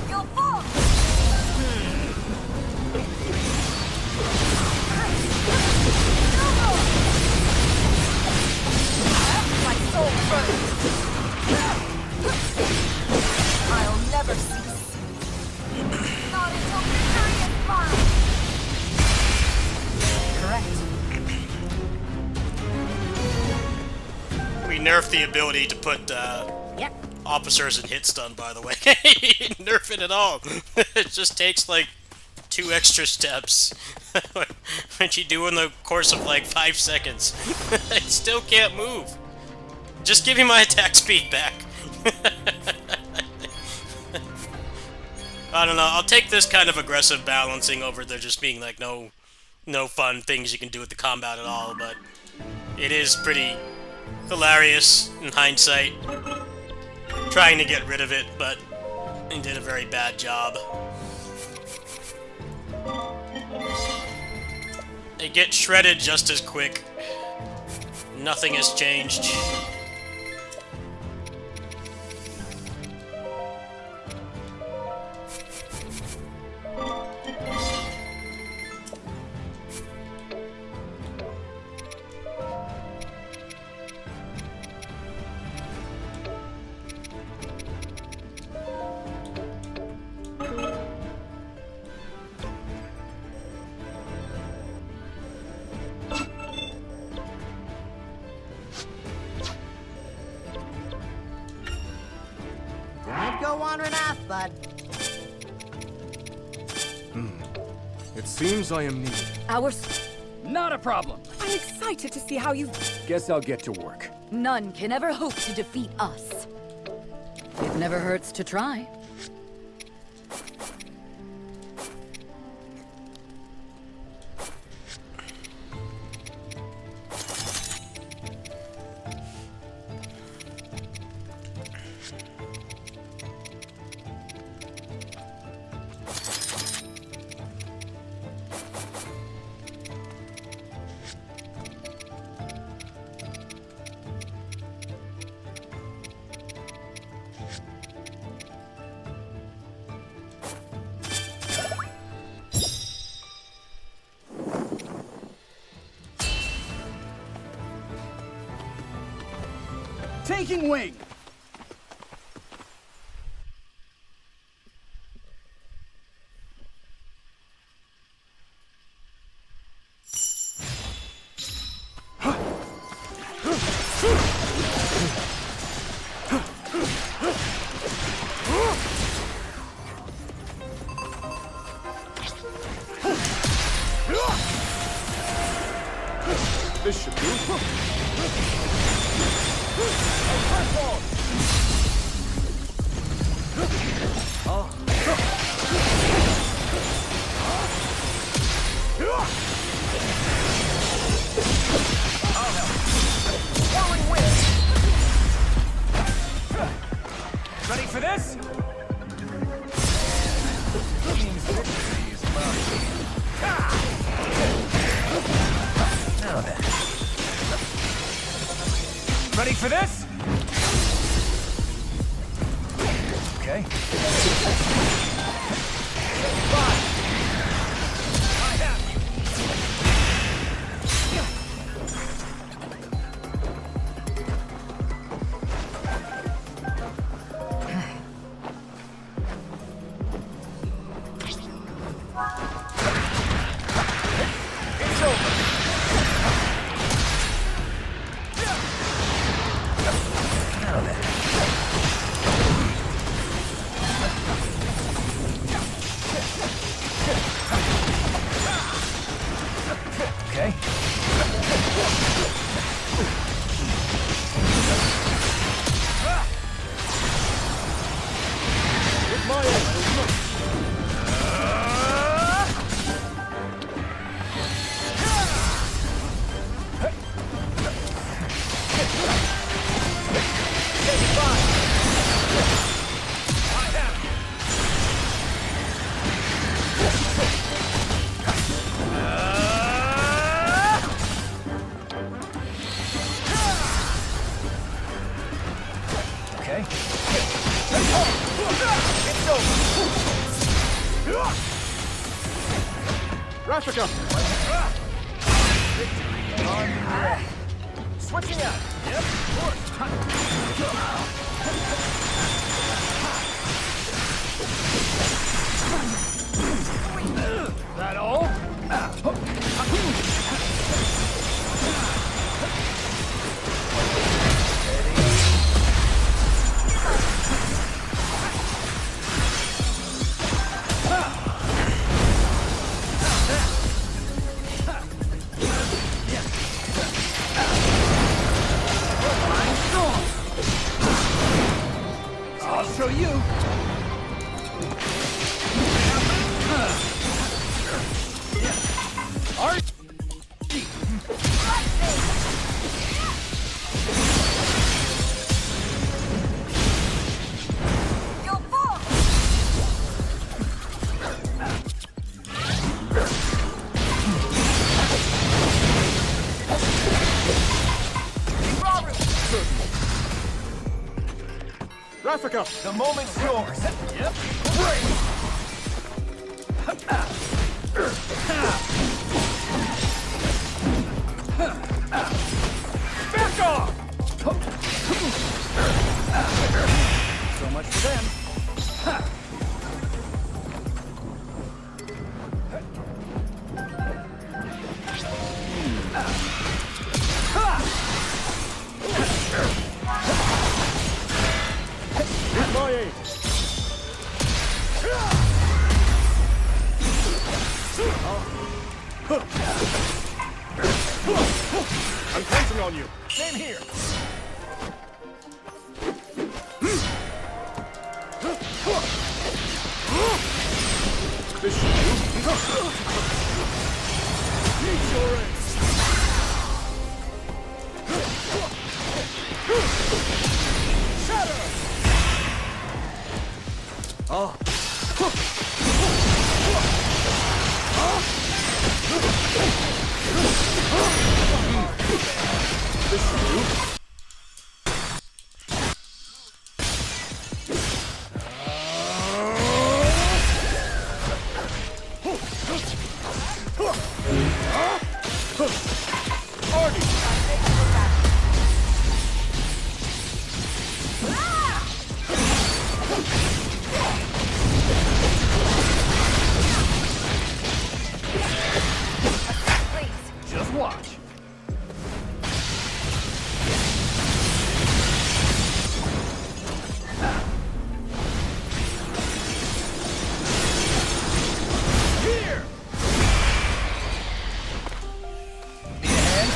Speaker 2: You'll fall! My soul burns! I'll never cease. Not until victory is mine! Correct.
Speaker 3: We nerfed the ability to put
Speaker 2: Yep.
Speaker 3: officers in hit stun, by the way. Nerf it at all. It just takes like 2 extra steps. Which you do in the course of like 5 seconds. I still can't move. Just give me my attack speed back. I don't know, I'll take this kind of aggressive balancing over there just being like no fun things you can do with the combat at all, but it is pretty hilarious in hindsight. Trying to get rid of it, but they did a very bad job. They get shredded just as quick. Nothing has changed.
Speaker 7: Don't go wandering off, bud.
Speaker 1: It seems I am needed.
Speaker 6: Not a problem.
Speaker 5: I'm excited to see how you...
Speaker 1: Guess I'll get to work.
Speaker 5: None can ever hope to defeat us. It never hurts to try.
Speaker 6: Taking wing.
Speaker 1: This should do.
Speaker 6: Ready for this? Now then. Ready for this? Okay. Fine. I have you. It's over.
Speaker 1: Rafika!
Speaker 6: Switching out. Yep, of course. That all? I'll show you. Art.
Speaker 2: You'll fall!
Speaker 1: Rafika!
Speaker 6: The moment's yours. Yep. Great. Back off! So much for them.
Speaker 1: With my aid! I'm counting on you!
Speaker 6: Same here.
Speaker 1: This should do. Meet your aid! Shatter! Oh. This should do.
Speaker 6: Just watch. Here. Need a hand?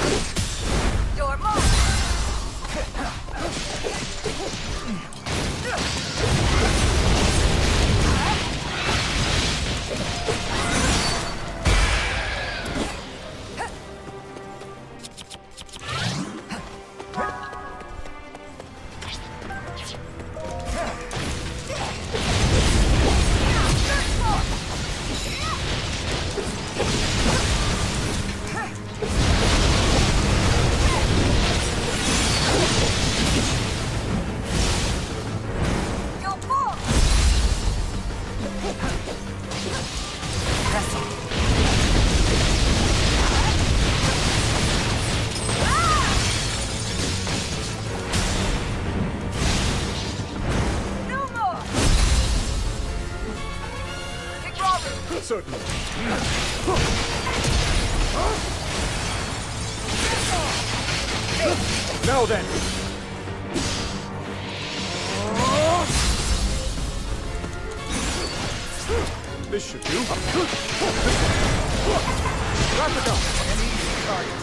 Speaker 2: Your mark! You'll fall! No more! Kick Robin!
Speaker 1: Certainly. Now then! This should do. Rafika!
Speaker 6: An easy target.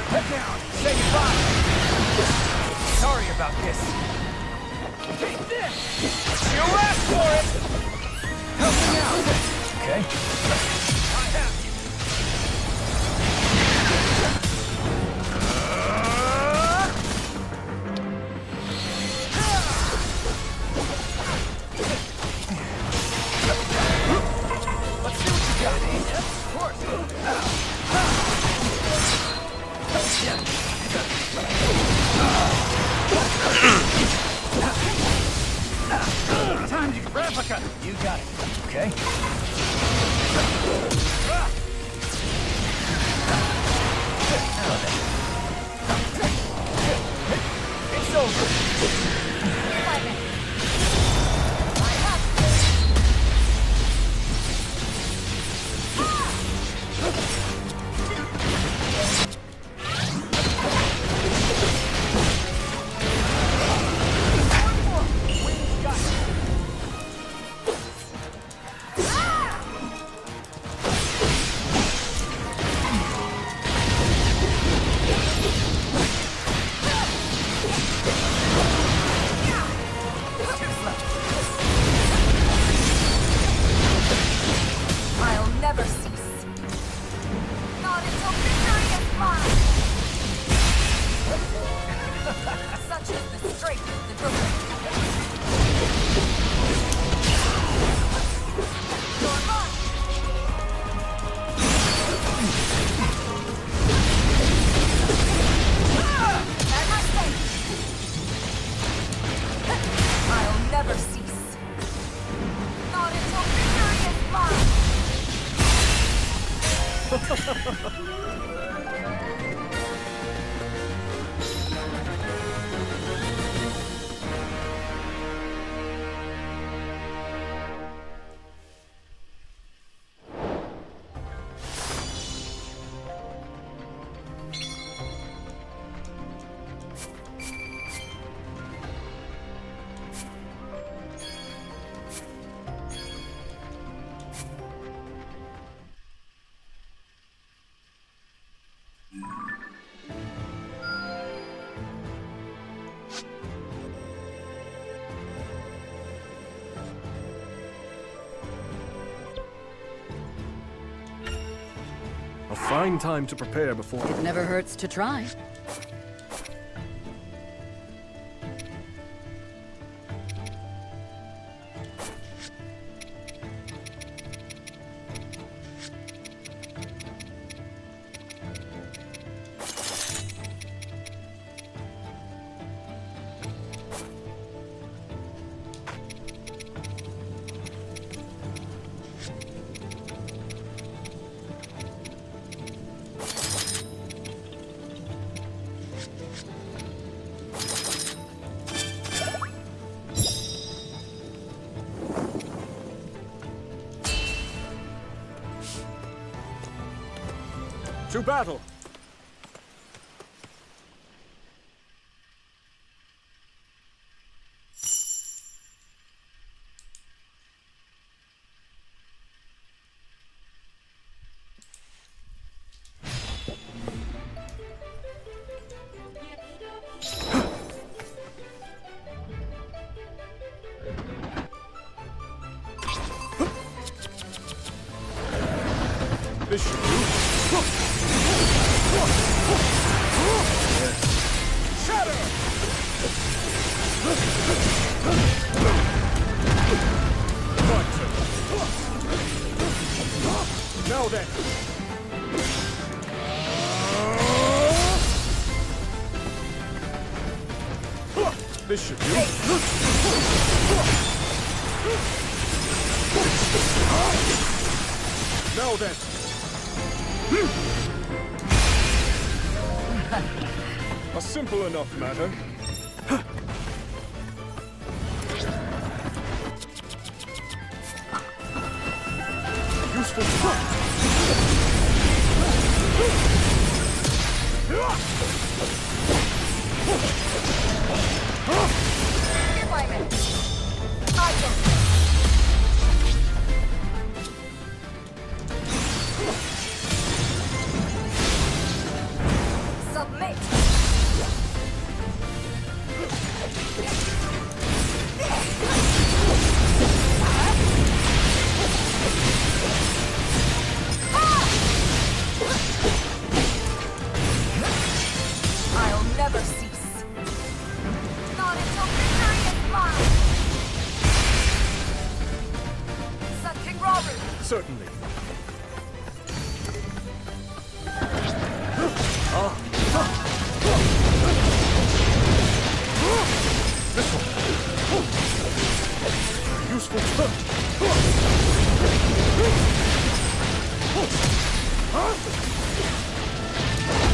Speaker 6: Head down. Say goodbye. Sorry about this. Take this. You asked for it. Help me out. Okay. I have you. Let's see what you got. Of course. Time to Replica. You got it. Okay. It's over.
Speaker 2: I'll never cease. Not until victory is mine. Such is the strength of the Ghost. You're mine. At my stake. I'll never cease. Not until victory is mine.
Speaker 1: A fine time to prepare before...
Speaker 5: It never hurts to try.
Speaker 1: To battle! This should do. Shatter! My turn. Now then. This should do. Now then. A simple enough matter. Useful.
Speaker 2: Here by me. I can. Submit. I'll never cease. Not until victory is mine. Something robbery.
Speaker 1: Certainly. This one. Useful.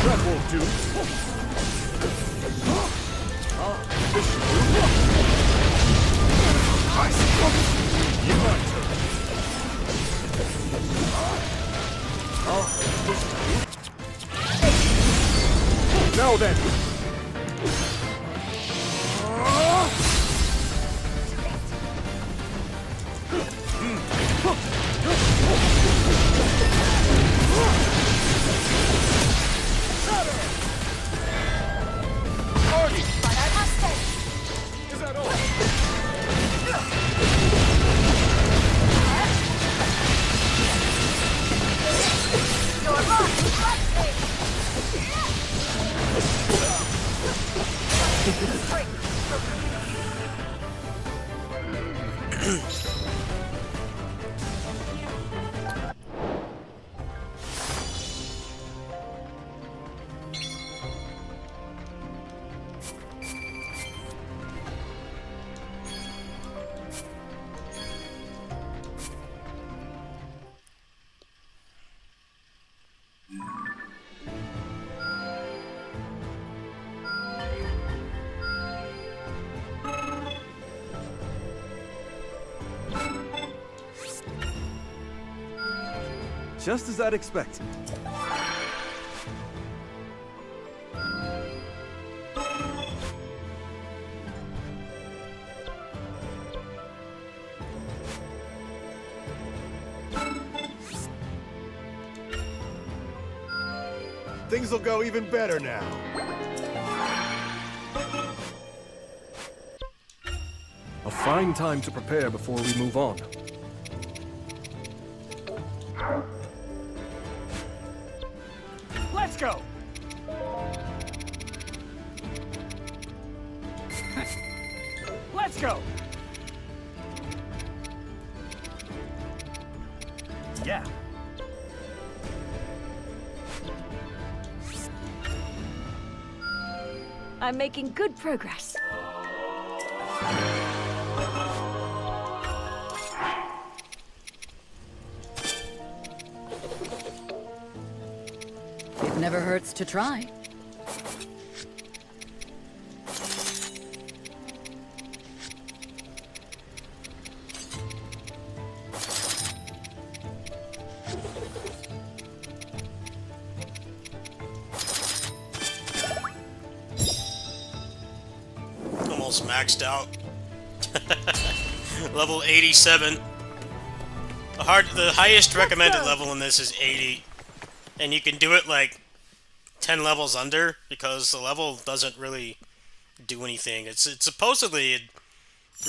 Speaker 1: That won't do. This should do. Nice. You might. This should do. Now then. Is that all?
Speaker 6: Just as I'd expect.
Speaker 1: Things will go even better now. A fine time to prepare before we move on.
Speaker 6: Let's go! Let's go! Yeah.
Speaker 8: I'm making good progress.
Speaker 5: It never hurts to try.
Speaker 3: Almost maxed out. Level 87. The highest recommended level in this is 80. And you can do it like 10 levels under because the level doesn't really do anything. It's supposedly it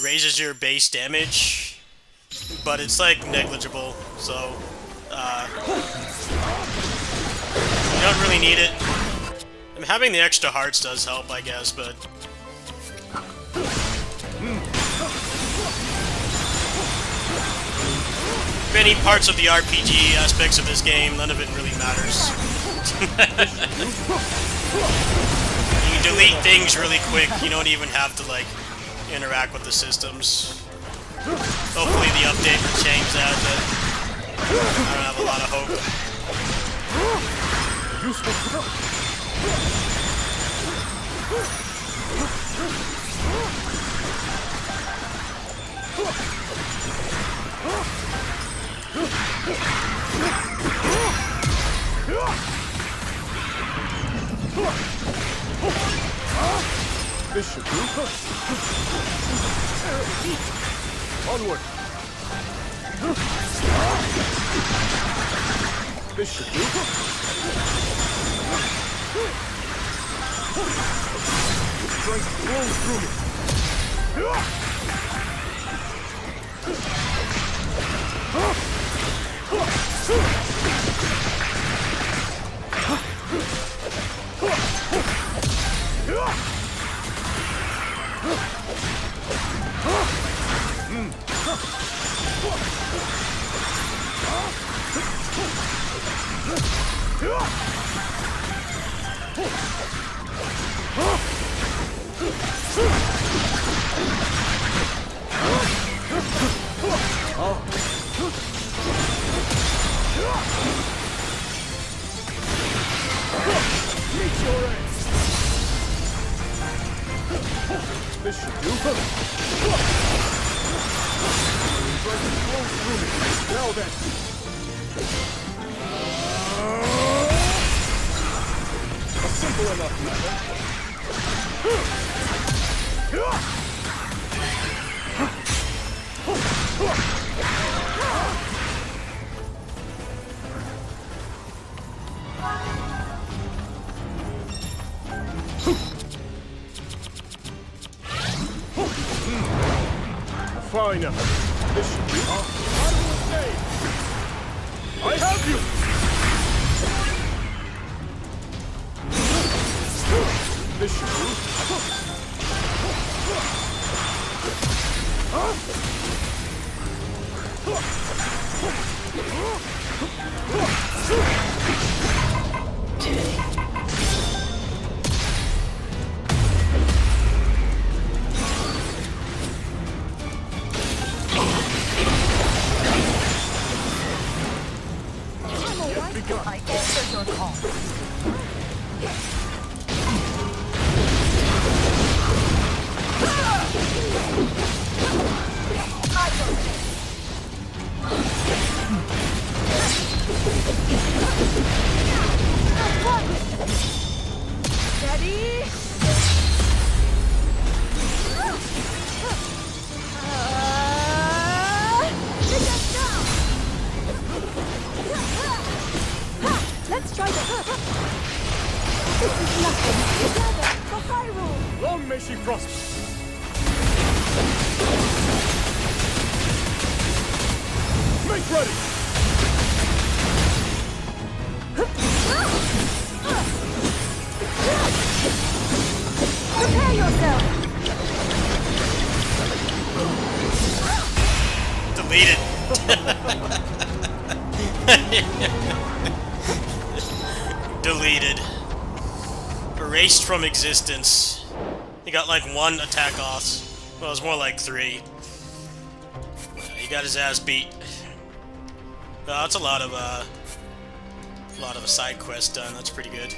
Speaker 3: raises your base damage, but it's like negligible, so you don't really need it. I mean, having the extra hearts does help, I guess, but many parts of the RPG aspects of this game, none of it really matters. You delete things really quick, you don't even have to, like, interact with the systems. Hopefully the update will change that, but I don't have a lot of hope.
Speaker 1: This should do. Onward. This should do. Strength flows through me. Now then! A simple enough matter. Fine. This should be our final day. I have you! This should do.
Speaker 2: I answer your call.
Speaker 8: Ready? Let's try this. This is nothing. Together for Hyrule.
Speaker 1: Long may she prosper. Make ready!
Speaker 8: Prepare yourself.
Speaker 3: Delete it. Deleted. Erased from existence. He got like 1 attack off. Well, it was more like 3. He got his ass beat. That's a lot of a side quest done. That's pretty good.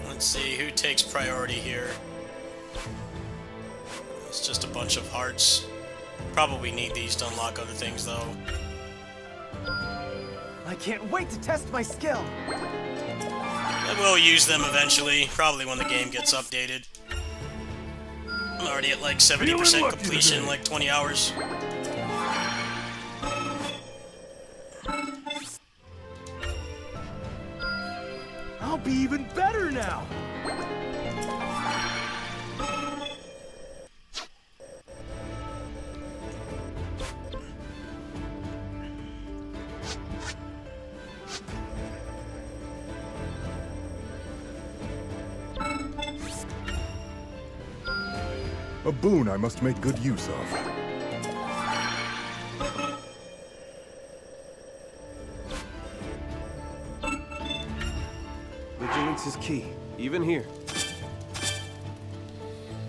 Speaker 3: Let's see who takes priority here. It's just a bunch of hearts. Probably need these to unlock other things, though.
Speaker 6: I can't wait to test my skill.
Speaker 3: I will use them eventually, probably when the game gets updated. I'm already at like 70% completion, like 20 hours.
Speaker 6: I'll be even better now.
Speaker 1: A boon I must make good use of.
Speaker 7: Vigilance is key, even here.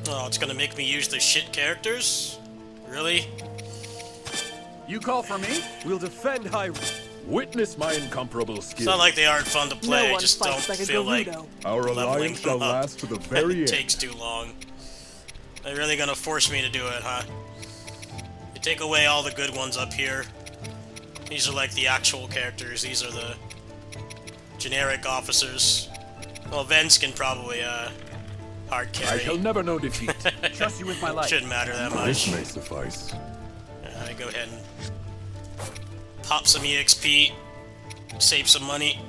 Speaker 3: Oh, it's gonna make me use the shit characters? Really?
Speaker 6: You call for me?
Speaker 7: We'll defend Hyrule.
Speaker 1: Witness my incomparable
Speaker 3: It's
Speaker 1: skill.
Speaker 3: not like they aren't fun to play,
Speaker 8: one
Speaker 3: just don't
Speaker 8: fights like a
Speaker 3: feel like
Speaker 8: Gerudo.
Speaker 1: Our
Speaker 3: leveling
Speaker 1: alliance shall
Speaker 3: them up.
Speaker 1: last to the very
Speaker 3: It
Speaker 1: end.
Speaker 3: takes too long. They're really gonna force me to do it, huh? You take away all the good ones up here. These are like the actual characters. These are the generic officers. Well, Vence can probably, hard
Speaker 1: I
Speaker 3: carry.
Speaker 1: shall never know defeat.
Speaker 6: Trust you with my life.
Speaker 3: Shouldn't matter that
Speaker 1: This
Speaker 3: much.
Speaker 1: may suffice.
Speaker 3: Go ahead and pop some EXP. Save some money.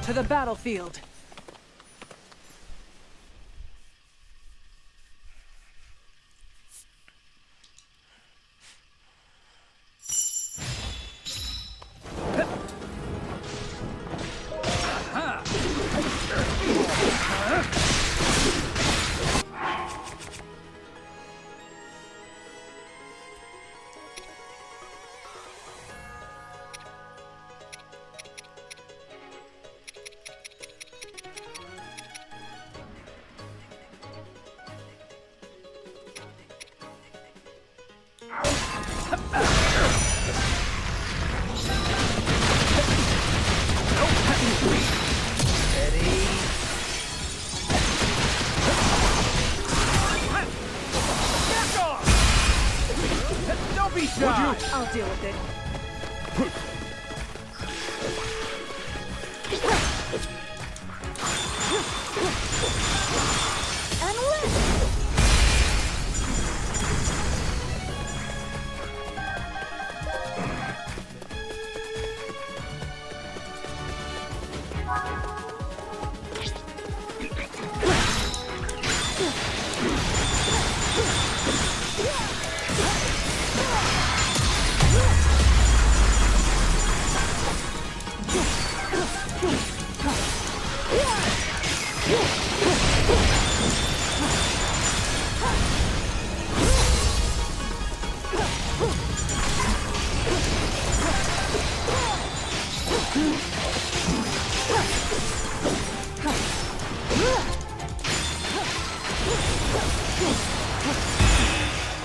Speaker 5: To the battlefield.
Speaker 6: die!
Speaker 8: I'll deal with it. And lift!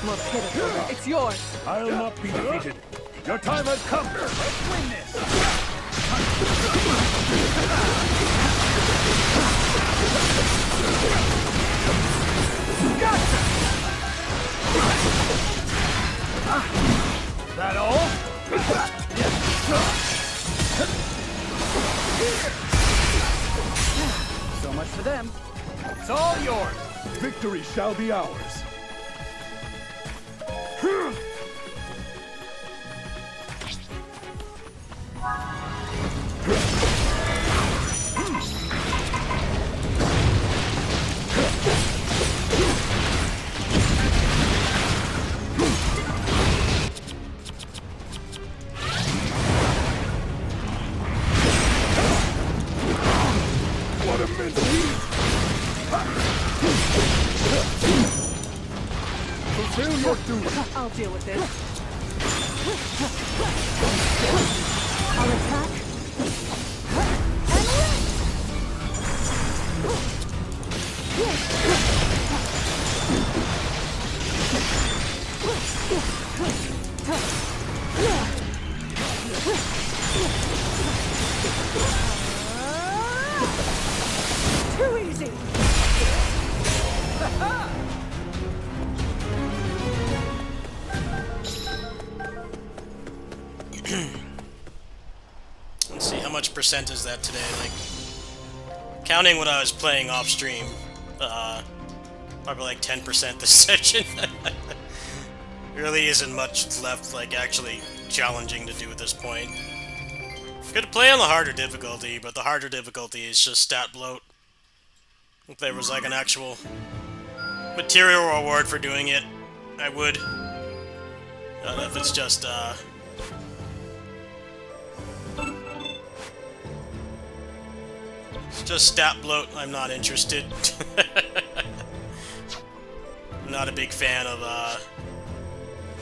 Speaker 8: More pitiful than it's yours.
Speaker 6: I'll not be defeated. Your time has come. Let's win this. Gotcha! That all? So much for them. It's all yours. Victory shall be ours. What a minute! Fulfill your duty.
Speaker 8: I'll deal with this. I'll attack. And too easy.
Speaker 3: Let's see, how much percent is that today? Like, counting what I was playing off stream, probably like 10% this session. Really isn't much left, like, actually challenging to do at this point. Could play on the harder difficulty, but the harder difficulty is just stat bloat. If there was like an actual material reward for doing it, I would. If it's just, it's just stat bloat, I'm not interested. I'm not a big fan of,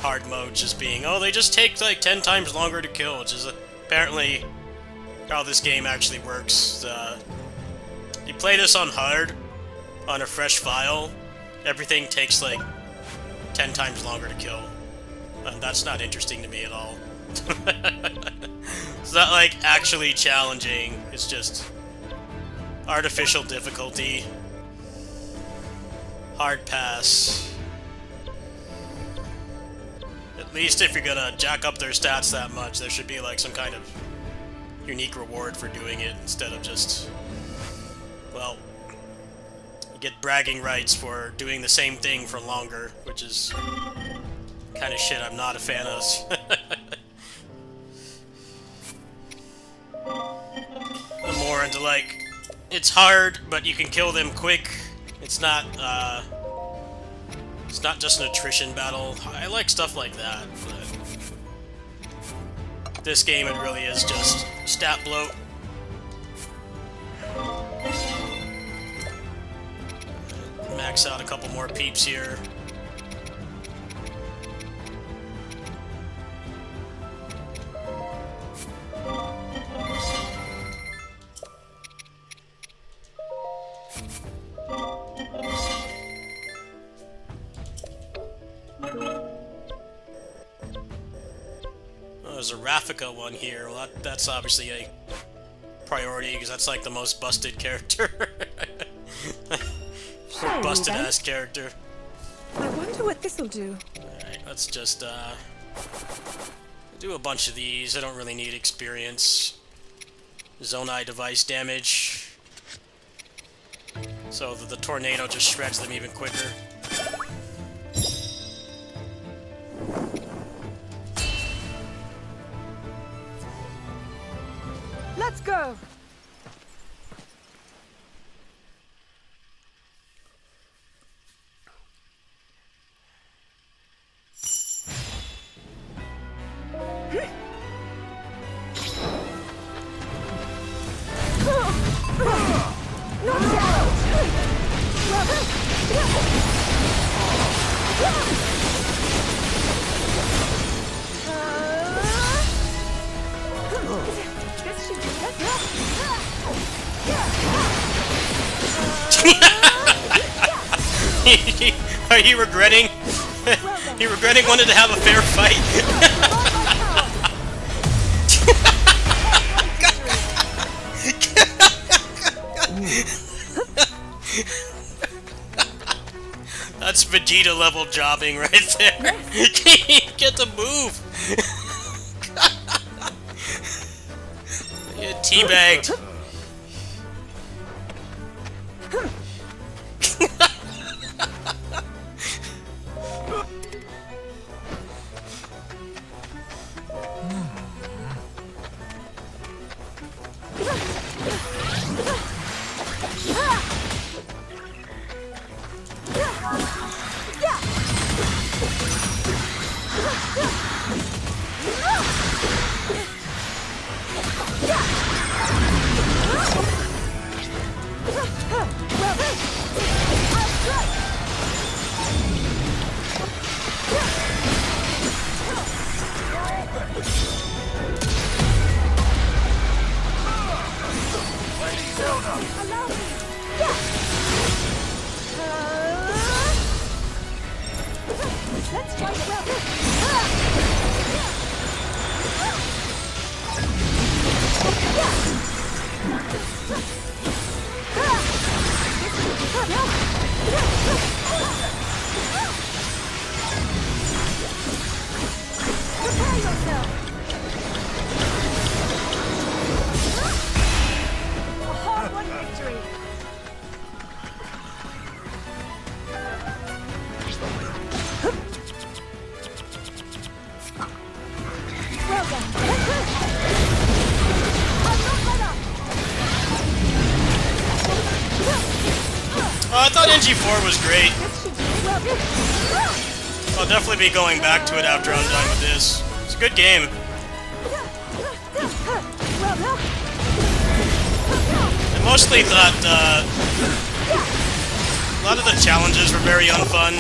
Speaker 3: hard mode just being, oh, they just take like 10 times longer to kill, which is apparently how this game actually works. You play this on hard, on a fresh file, everything takes like 10 times longer to kill. And that's not interesting to me at all. It's not like actually challenging, it's just artificial difficulty, hard pass. At least if you're gonna jack up their stats that much, there should be like some kind of unique reward for doing it instead of just, well, you get bragging rights for doing the same thing for longer, which is kind of shit I'm not a fan of. I'm more into like, it's hard, but you can kill them quick. It's not just an attrition battle. I like stuff like that, but this game, it really is just stat bloat. Max out a couple more peeps here. There's a Raffica one here. Well, that's obviously a priority because that's like the most busted character. Busted ass character.
Speaker 8: I wonder what this'll do.
Speaker 3: Alright, let's just Do a bunch of these. I don't really need experience. Zonai device damage. So that the tornado just shreds them even quicker.
Speaker 8: Let's go.
Speaker 3: Are you regretting? You regretting wanting to have a fair fight? That's Vegeta level jobbing right there. Get to move. Get teabagged. I thought NG4 was great. I'll definitely be going back to it after I'm done with this. It's a good game. I mostly thought a lot of the challenges were very unfun.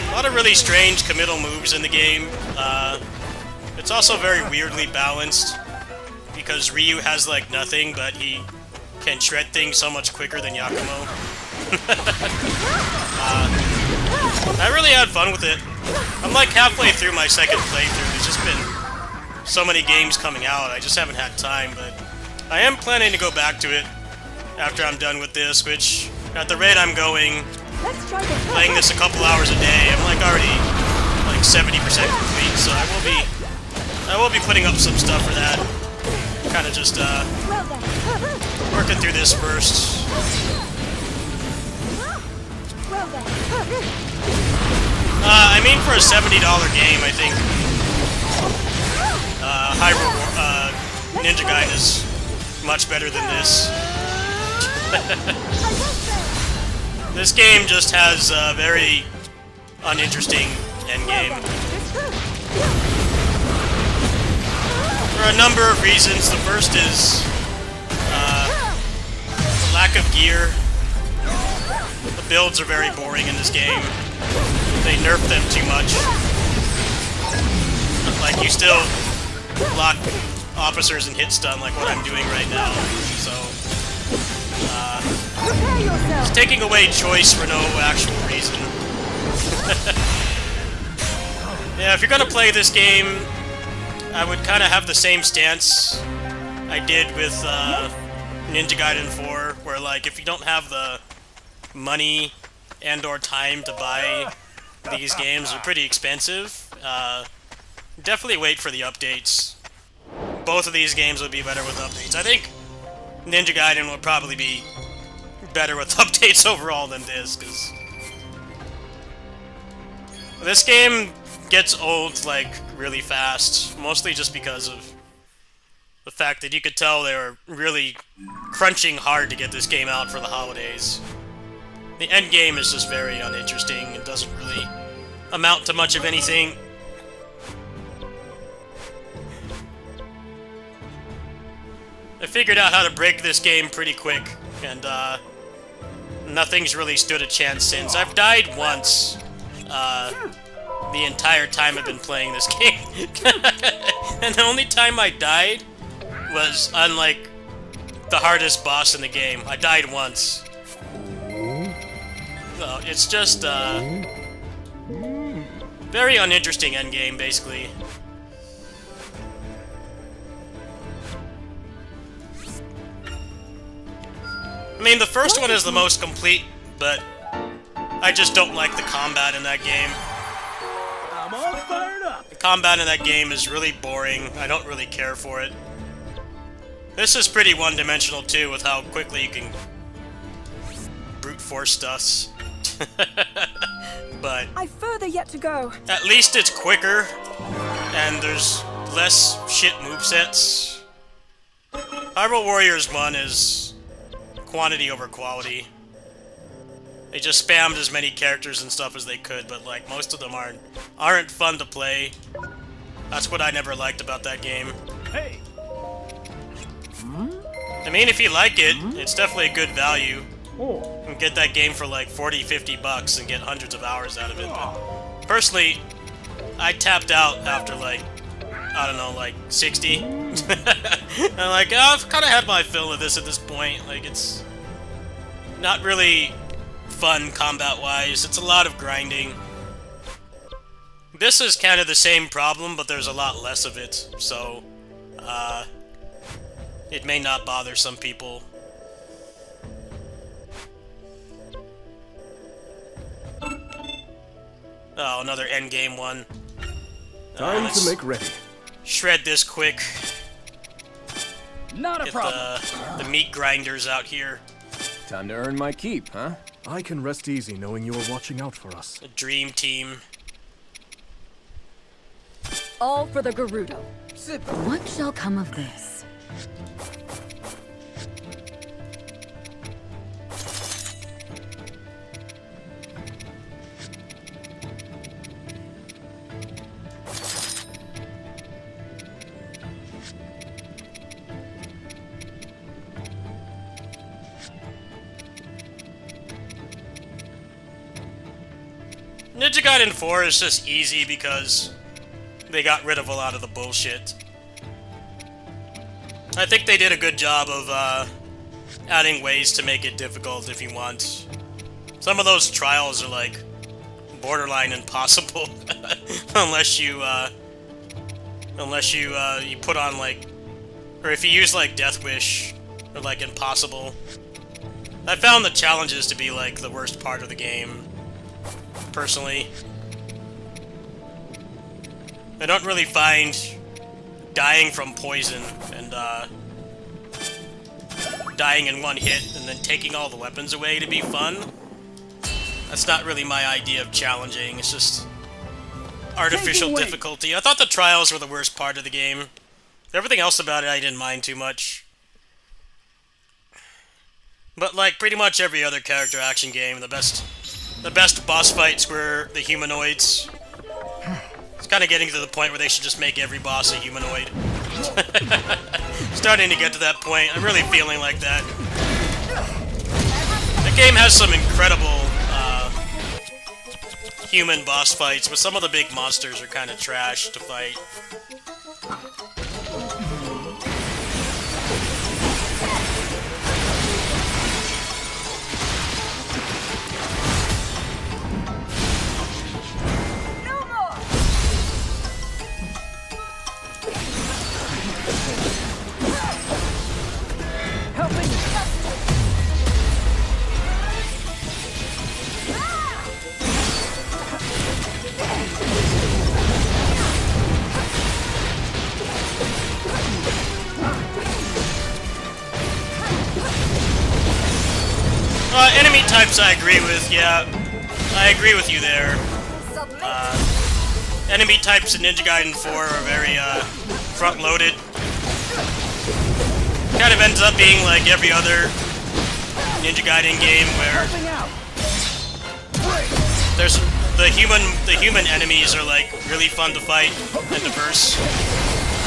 Speaker 3: A lot of really strange committal moves in the game. It's also very weirdly balanced because Ryu has like nothing, but he can shred things so much quicker than Yakumo. I really had fun with it. I'm like halfway through my second playthrough. There's just been so many games coming out, I just haven't had time, but I am planning to go back to it after I'm done with this, which, at the rate I'm going, playing this a couple hours a day, I'm like already like 70% complete, so I will be putting up some stuff for that. Kind of just working through this first. I mean, for a $70 game, I think Ninja Gaiden is much better than this. This game just has a very uninteresting endgame. For a number of reasons. The first is the lack of gear. The builds are very boring in this game. They nerf them too much. Like, you still block officers and hit stun like what I'm doing right now. So, it's taking away choice for no actual reason. Yeah, if you're gonna play this game, I would kind of have the same stance I did with Ninja Gaiden 4, where like if you don't have the money and or time to buy these games are pretty expensive. Definitely wait for the updates. Both of these games would be better with updates. I think Ninja Gaiden would probably be better with updates overall than this, because this game gets old, like, really fast, mostly just because of the fact that you could tell they were really crunching hard to get this game out for the holidays. The end game is just very uninteresting and doesn't really amount to much of anything. I figured out how to break this game pretty quick, and nothing's really stood a chance since. I've died once the entire time I've been playing this game. And the only time I died was on, like, the hardest boss in the game. I died once. So, it's just, very uninteresting endgame, basically. I mean, the first one is the most complete, but I just don't like the combat in that game.
Speaker 6: I'm all fired up.
Speaker 3: The combat in that game is really boring. I don't really care for it. This is pretty one-dimensional, too, with how quickly you can brute force stuff. But
Speaker 2: I've further yet to go.
Speaker 3: at least it's quicker, and there's less shit movesets. Hyrule Warriors 1 is quantity over quality. They just spammed as many characters and stuff as they could, but, like, most of them aren't fun to play. That's what I never liked about that game.
Speaker 6: Hey,
Speaker 3: I mean, if you like it, it's definitely a good value. You can get that game for like 40, 50 bucks and get hundreds of hours out of it. But personally, I tapped out after, like, I don't know, like 60. I'm like, oh, I've kind of had my fill of this at this point. Like, it's not really fun combat-wise. It's a lot of grinding. This is kind of the same problem, but there's a lot less of it, so it may not bother some people. Oh, another endgame one.
Speaker 1: Time
Speaker 3: let's
Speaker 1: to make ready.
Speaker 3: shred this quick.
Speaker 6: not a
Speaker 3: Get
Speaker 6: problem.
Speaker 3: the meat grinders out here.
Speaker 7: Time to earn my keep, huh?
Speaker 1: I can rest easy knowing you are watching out for us.
Speaker 3: The dream team.
Speaker 5: All for the Gerudo.
Speaker 4: What shall come of this?
Speaker 3: Ninja Gaiden 4 is just easy because they got rid of a lot of the bullshit. I think they did a good job of adding ways to make it difficult if you want. Some of those trials are like borderline impossible unless you you put on like, or if you use like Death Wish, or like impossible. I found the challenges to be like the worst part of the game, personally. I don't really find dying from poison and dying in one hit and then taking all the weapons away to be fun. That's not really my idea of challenging. It's just artificial difficulty. I thought the trials were the worst part of the game. Everything else about it I didn't mind too much. But like pretty much every other character action game, the best boss fights were the humanoids. It's kind of getting to the point where they should just make every boss a humanoid. Starting to get to that point. I'm really feeling like that. The game has some incredible human boss fights, but some of the big monsters are kind of trash to fight. Enemy types I agree with, yeah. I agree with you there. Enemy types in Ninja Gaiden 4 are very, front-loaded. Kind of ends up being like every other Ninja Gaiden game where there's the human enemies are like really fun to fight and diverse.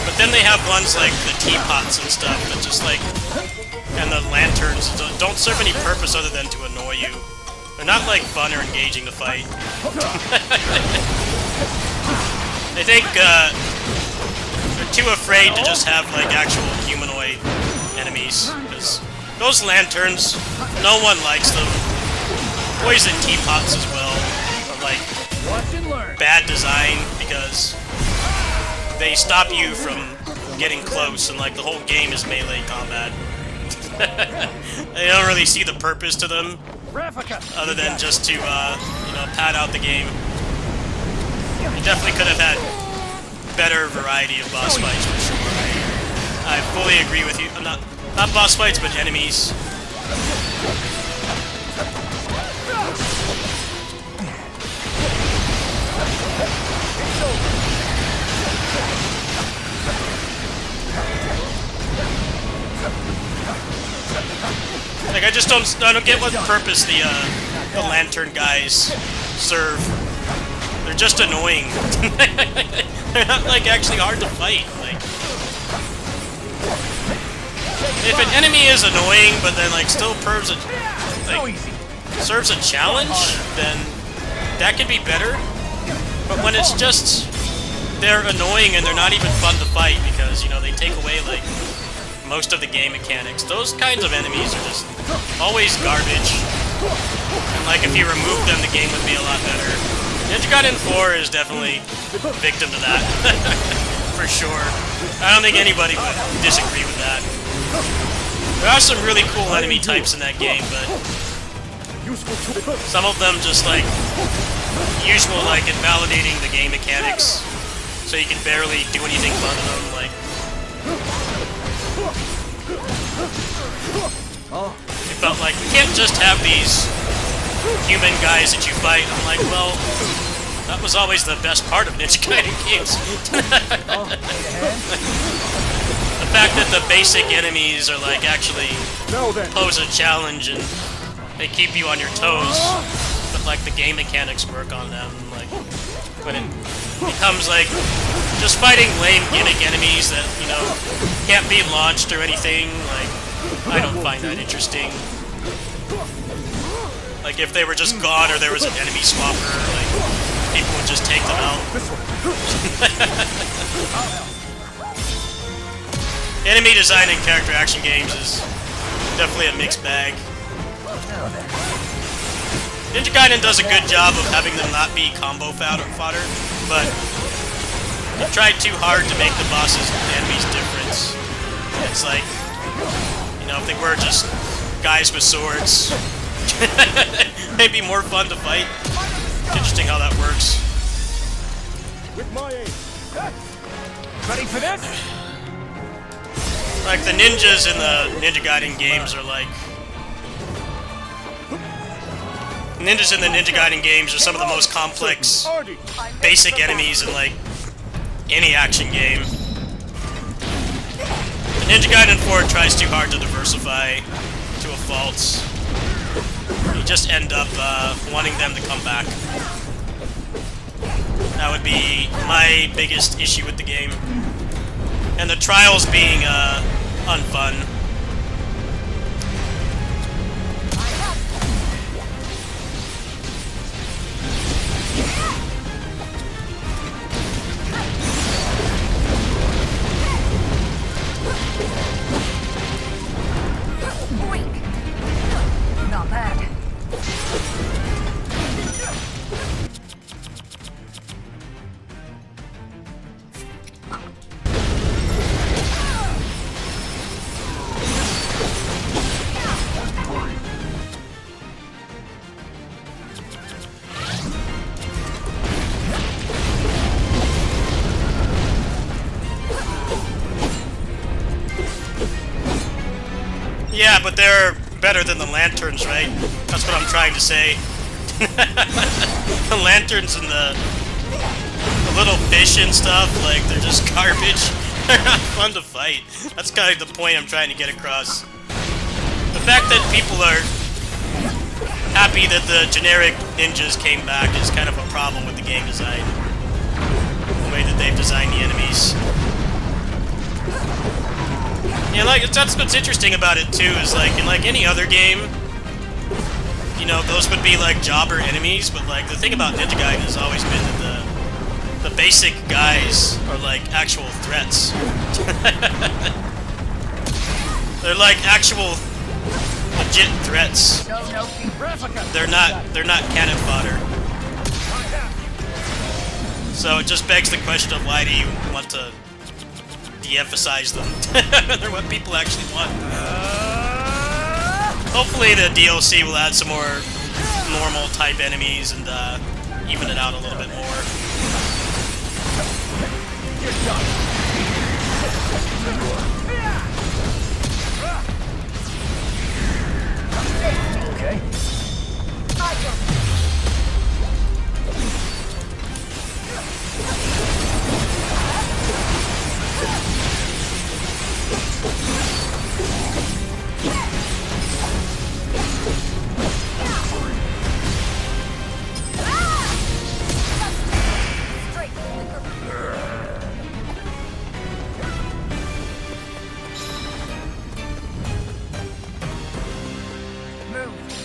Speaker 3: But then they have ones like the teapots and stuff that just like, and the lanterns don't serve any purpose other than to annoy you. They're not like fun or engaging to fight. I think they're too afraid to just have like actual humanoid enemies, because those lanterns, no one likes them. Poison teapots as well are like bad design because they stop you from getting close, and like the whole game is melee combat. I don't really see the purpose to them, other than just to, you know, pad out the game. You definitely could have had better variety of boss fights for sure. I fully agree with you. Not boss fights, but enemies. Like, I don't get what purpose the lantern guys serve. They're just annoying. They're not, like, actually hard to fight. Like, if an enemy is annoying, but then, like, still serves a challenge, then that could be better. But when it's just they're annoying and they're not even fun to fight because, you know, they take away, like, most of the game mechanics, those kinds of enemies are just always garbage. And, like, if you remove them, the game would be a lot better. Ninja Gaiden 4 is definitely victim to that. For sure. I don't think anybody would disagree with that. There are some really cool enemy types in that game, but some of them just, like, usual, like, invalidating the game mechanics, so you can barely do anything fun to them, like... It felt like, we can't just have these human guys that you fight. I'm like, well, that was always the best part of Ninja Gaiden games. The fact that the basic enemies are, like, actually pose a challenge and they keep you on your toes, but, like, the game mechanics work on them. Like, when it becomes, like, just fighting lame gimmick enemies that, you know, can't be launched or anything, like, I don't find that interesting. Like, if they were just gone or there was an enemy swapper, like, people would just take them out. Enemy design in character action games is definitely a mixed bag. Ninja Gaiden does a good job of having them not be combo fodder, but they tried too hard to make the bosses and enemies different. It's like, you know, if they were just guys with swords, it'd be more fun to fight. It's interesting how that works.
Speaker 6: Ready for this?
Speaker 3: Like, the ninjas in the Ninja Gaiden games are like... Ninjas in the Ninja Gaiden games are some of the most complex, basic enemies in, like, any action game. Ninja Gaiden 4 tries too hard to diversify to a fault. You just end up wanting them to come back. That would be my biggest issue with the game. And the trials being unfun.
Speaker 2: Not bad.
Speaker 3: Yeah, but they're better than the lanterns, right? That's what I'm trying to say. The lanterns and the little fish and stuff, like, they're just garbage. They're not fun to fight. That's kind of the point I'm trying to get across. The fact that people are happy that the generic ninjas came back is kind of a problem with the game design. The way that they've designed the enemies. Yeah, like, that's what's interesting about it, too, is, like, in, like, any other game, you know, those would be, like, jobber enemies, but, like, the thing about Ninja Gaiden has always been that the basic guys are, like, actual threats. They're, like, actual legit threats. They're not cannon fodder. So it just begs the question of why do you want to de-emphasize them? They're what people actually want. Hopefully the DLC will add some more normal type enemies and even it out a little bit more.
Speaker 6: Okay.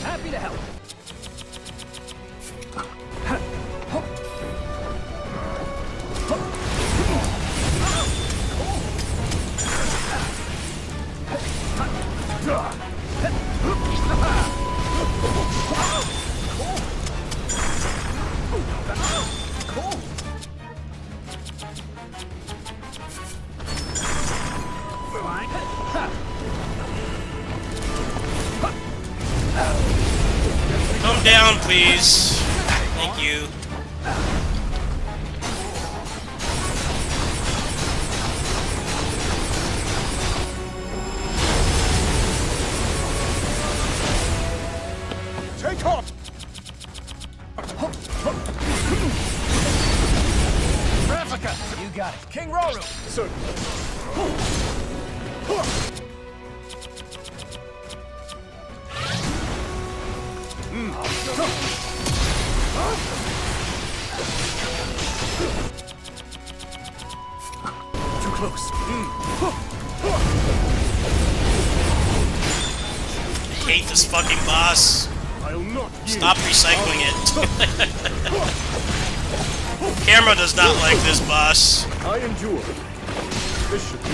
Speaker 6: Happy to help.
Speaker 3: Come down, please. Thank you.
Speaker 1: Take off!
Speaker 6: Ravnica, you got it. King Roru.
Speaker 1: Too close.
Speaker 3: I hate this fucking boss.
Speaker 1: I'll not
Speaker 3: Stop recycling it. Camera does not like this boss.
Speaker 1: I endure. This should do.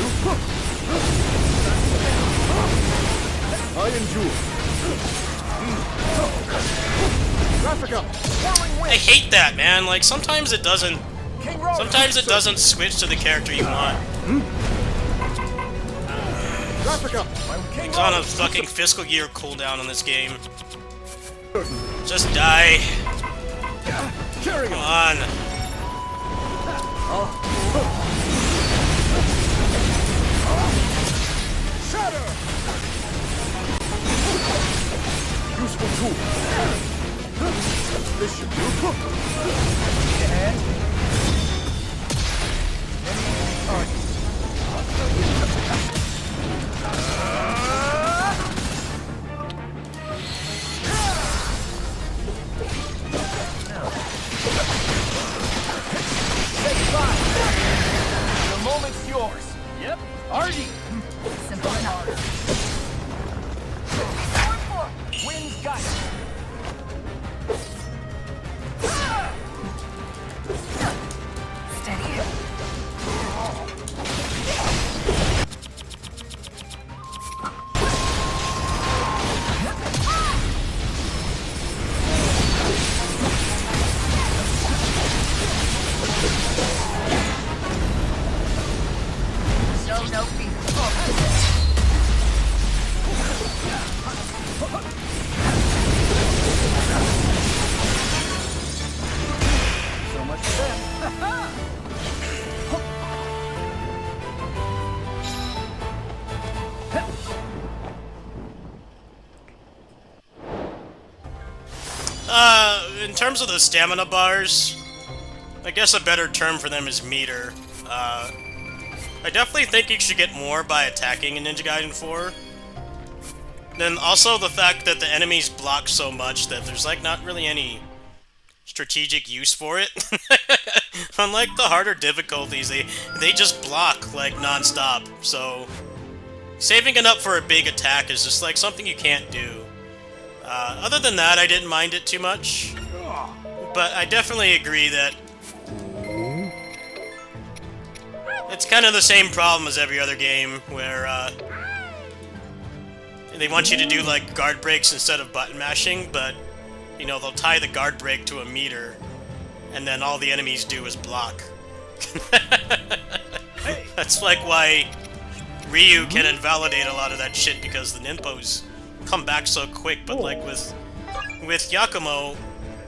Speaker 1: I endure.
Speaker 3: I hate that, man. Like, sometimes it doesn't... Sometimes it doesn't switch to the character you want. It's on a fucking fiscal year cooldown on this game. Just die. Come on.
Speaker 1: Useful tool. This should do.
Speaker 6: The moment's yours. Yep. Artie.
Speaker 2: Simple enough.
Speaker 6: Wind's got it.
Speaker 2: Steady.
Speaker 3: In terms of the stamina bars, I guess a better term for them is meter. I definitely think you should get more by attacking in Ninja Gaiden 4. Then also the fact that the enemies block so much that there's like not really any strategic use for it. Unlike the harder difficulties, they just block like non-stop. So saving it up for a big attack is just like something you can't do. Other than that, I didn't mind it too much. But I definitely agree that it's kind of the same problem as every other game, where they want you to do like guard breaks instead of button mashing, but you know, they'll tie the guard break to a meter, and then all the enemies do is block. That's like why Ryu can invalidate a lot of that shit, because the ninpos come back so quick. But like with Yakumo,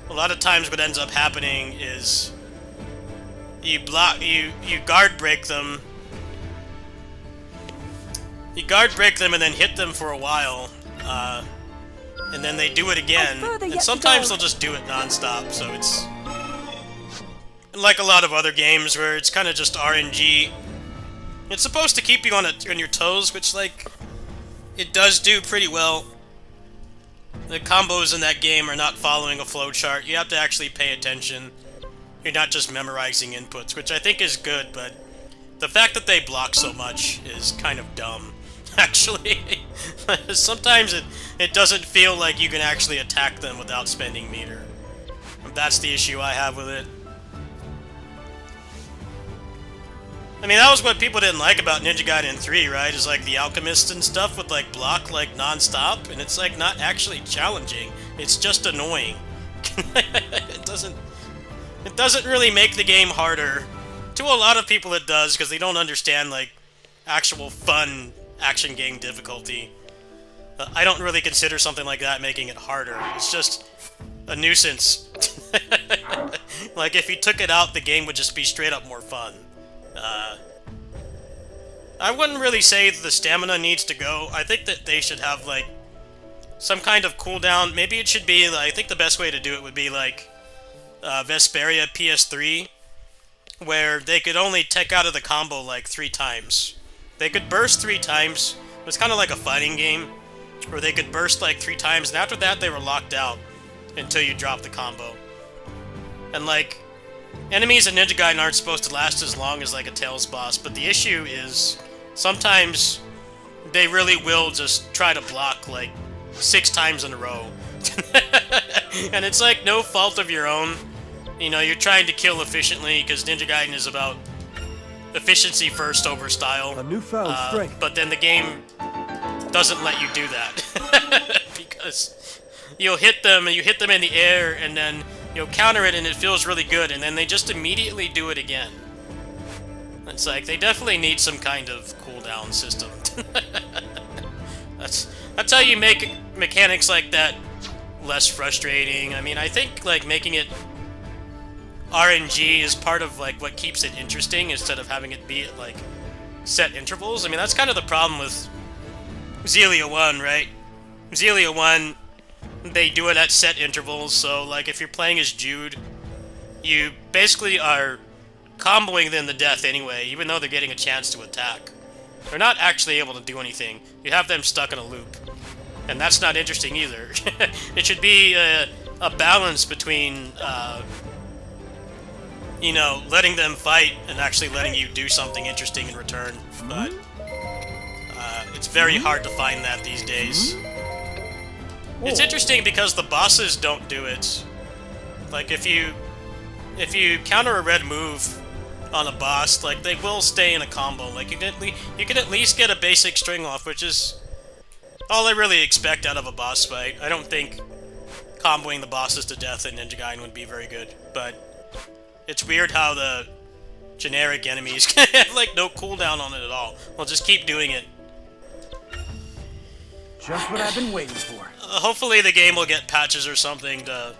Speaker 3: a lot of times what ends up happening is you guard break them. You guard break them and then hit them for a while, and then they do it again. And sometimes they'll just do it non-stop, so it's like a lot of other games where it's kind of just RNG. It's supposed to keep you on your toes, which, like, it does do pretty well. The combos in that game are not following a flowchart. You have to actually pay attention. You're not just memorizing inputs, which I think is good, but the fact that they block so much is kind of dumb, actually. Sometimes it doesn't feel like you can actually attack them without spending meter. That's the issue I have with it. I mean, that was what people didn't like about Ninja Gaiden 3, right? Is like the alchemist and stuff would like block like non-stop, and it's like not actually challenging. It's just annoying. It doesn't really make the game harder. To a lot of people it does, because they don't understand like actual fun action game difficulty. I don't really consider something like that making it harder. It's just a nuisance. Like if you took it out, the game would just be straight up more fun. I wouldn't really say that the stamina needs to go. I think that they should have like some kind of cooldown. Maybe it should be, I think the best way to do it would be like Vesperia PS3, where they could only tech out of the combo like 3 times. They could burst 3 times. It was kind of like a fighting game, where they could burst like 3 times, and after that they were locked out until you drop the combo. And like, enemies in Ninja Gaiden aren't supposed to last as long as like a Tails boss, but the issue is sometimes they really will just try to block like 6 times in a row. And it's like no fault of your own. You know, you're trying to kill efficiently, because Ninja Gaiden is about efficiency first over style.
Speaker 1: A newfound strength.
Speaker 3: But then the game doesn't let you do that. Because you'll hit them, and you hit them in the air, and then you'll counter it, and it feels really good, and then they just immediately do it again. It's like, they definitely need some kind of cooldown system. That's how you make mechanics like that less frustrating. I mean, I think, like, making it RNG is part of, like, what keeps it interesting, instead of having it be at, like, set intervals. I mean, that's kind of the problem with Zelia 1, right? Zelia 1, they do it at set intervals, so, like, if you're playing as Jude, you basically are comboing them to death anyway, even though they're getting a chance to attack. They're not actually able to do anything. You have them stuck in a loop. And that's not interesting either. It should be a balance between, you know, letting them fight and actually letting you do something interesting in return. But it's very hard to find that these days. It's interesting because the bosses don't do it. Like, if you counter a red move on a boss, like, they will stay in a combo. Like, you can at least get a basic string off, which is all I really expect out of a boss fight. I don't think comboing the bosses to death in Ninja Gaiden would be very good, but it's weird how the generic enemies can have, like, no cooldown on it at all. Well, just keep doing it.
Speaker 6: Just what I've been waiting for.
Speaker 3: Hopefully the game will get patches or something to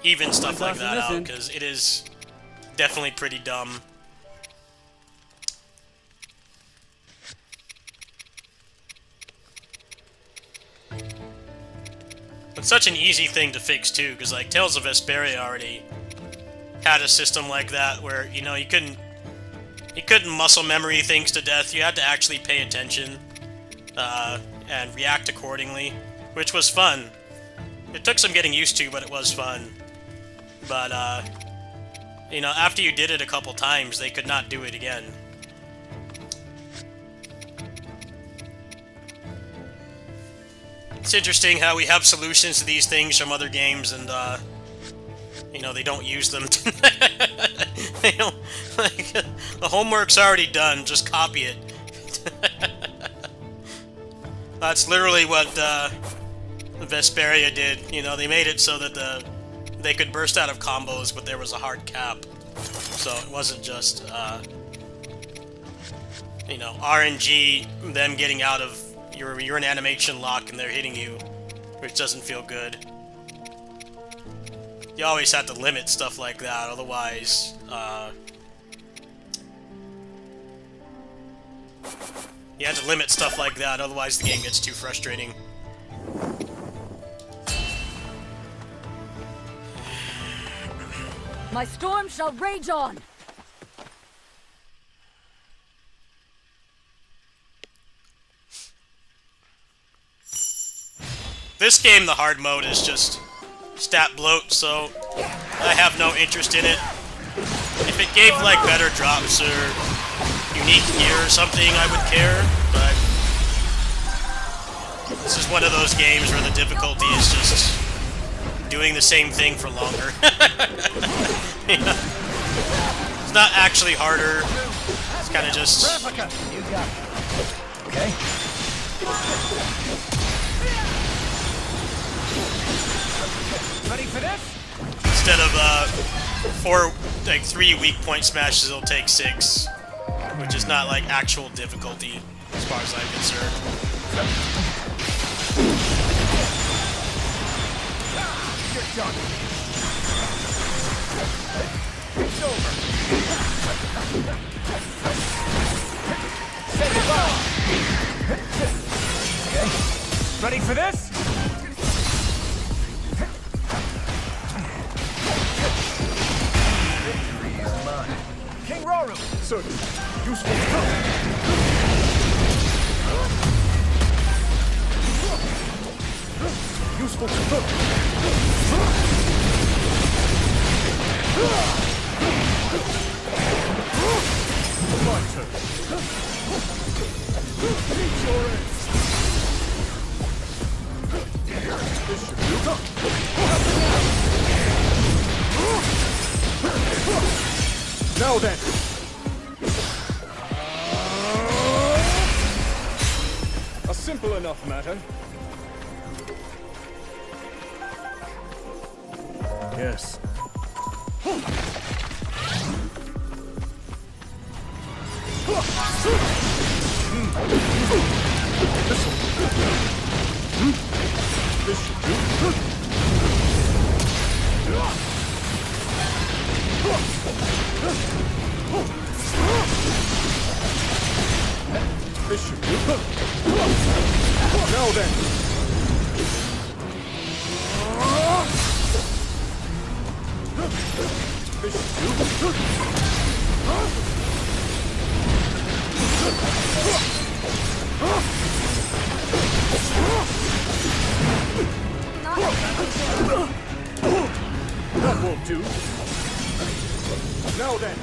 Speaker 3: even stuff like that out, because it is definitely pretty dumb. such an easy thing to fix too, because like Tales of Vesperia already had a system like that where, you know, you couldn't muscle memory things to death. You had to actually pay attention and react accordingly, which was fun. It took some getting used to, but it was fun. But you know, after you did it a couple times, they could not do it again. It's interesting how we have solutions to these things from other games, and you know, they don't use them. They don't, like, the homework's already done, just copy it. That's literally what Vesperia did. You know, they made it so that they could burst out of combos, but there was a hard cap. So it wasn't just, you know, RNG, them getting out of, you're in animation lock and they're hitting you, which doesn't feel good. You always have to limit stuff like that, otherwise, you have to limit stuff like that, otherwise the game gets too frustrating.
Speaker 5: My storm shall rage on!
Speaker 3: This game, the hard mode, is just stat bloat, so I have no interest in it. If it gave, like, better drops or unique gear or something, I would care, but this is one of those games where the difficulty is just doing the same thing for longer. Yeah. It's not actually harder, it's kind of just...
Speaker 6: You got it. Okay. Ready for this?
Speaker 3: Instead of 3 weak point smashes, it'll take 6, which is not like actual difficulty as far as I'm concerned.
Speaker 6: You're done. It's over. Say goodbye. Okay. Ready for this? King Roru!
Speaker 1: So, useful stuff. Useful stuff. My turn. Meet your end. This should be done. Now then. A simple enough matter. Yes. This should do. This should do. Now then. This should do. That won't do. Now then.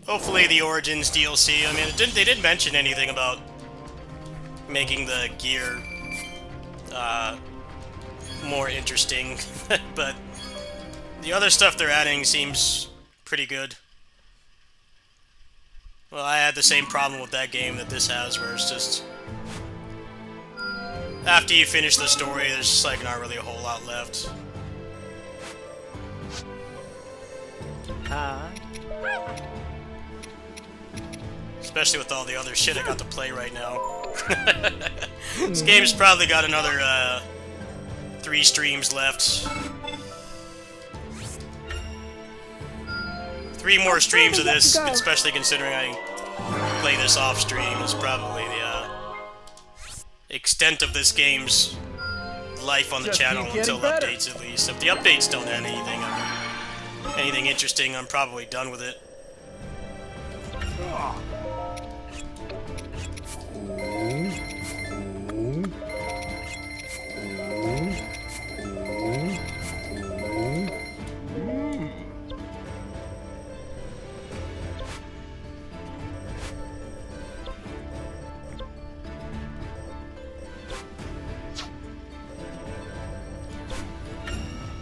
Speaker 3: Hopefully the Origins DLC, I mean, they didn't mention anything about making the gear more interesting, but the other stuff they're adding seems pretty good. Well, I had the same problem with that game that this has, where it's just... after you finish the story, there's just like not really a whole lot left. Especially with all the other shit I got to play right now. This game's probably got another 3 streams left. 3 more streams of this, especially considering I play this off stream, is probably the extent of this game's life on the channel until updates, at least. If the updates don't add anything interesting, I'm probably done with it.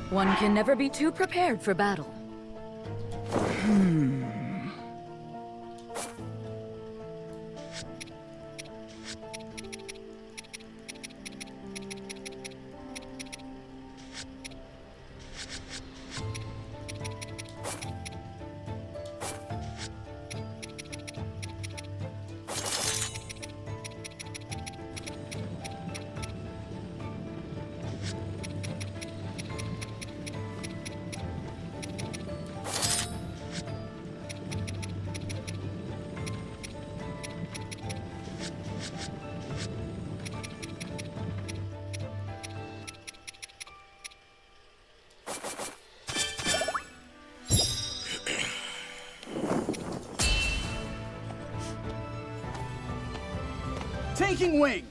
Speaker 5: One can never be too prepared for battle.
Speaker 6: Taking wing!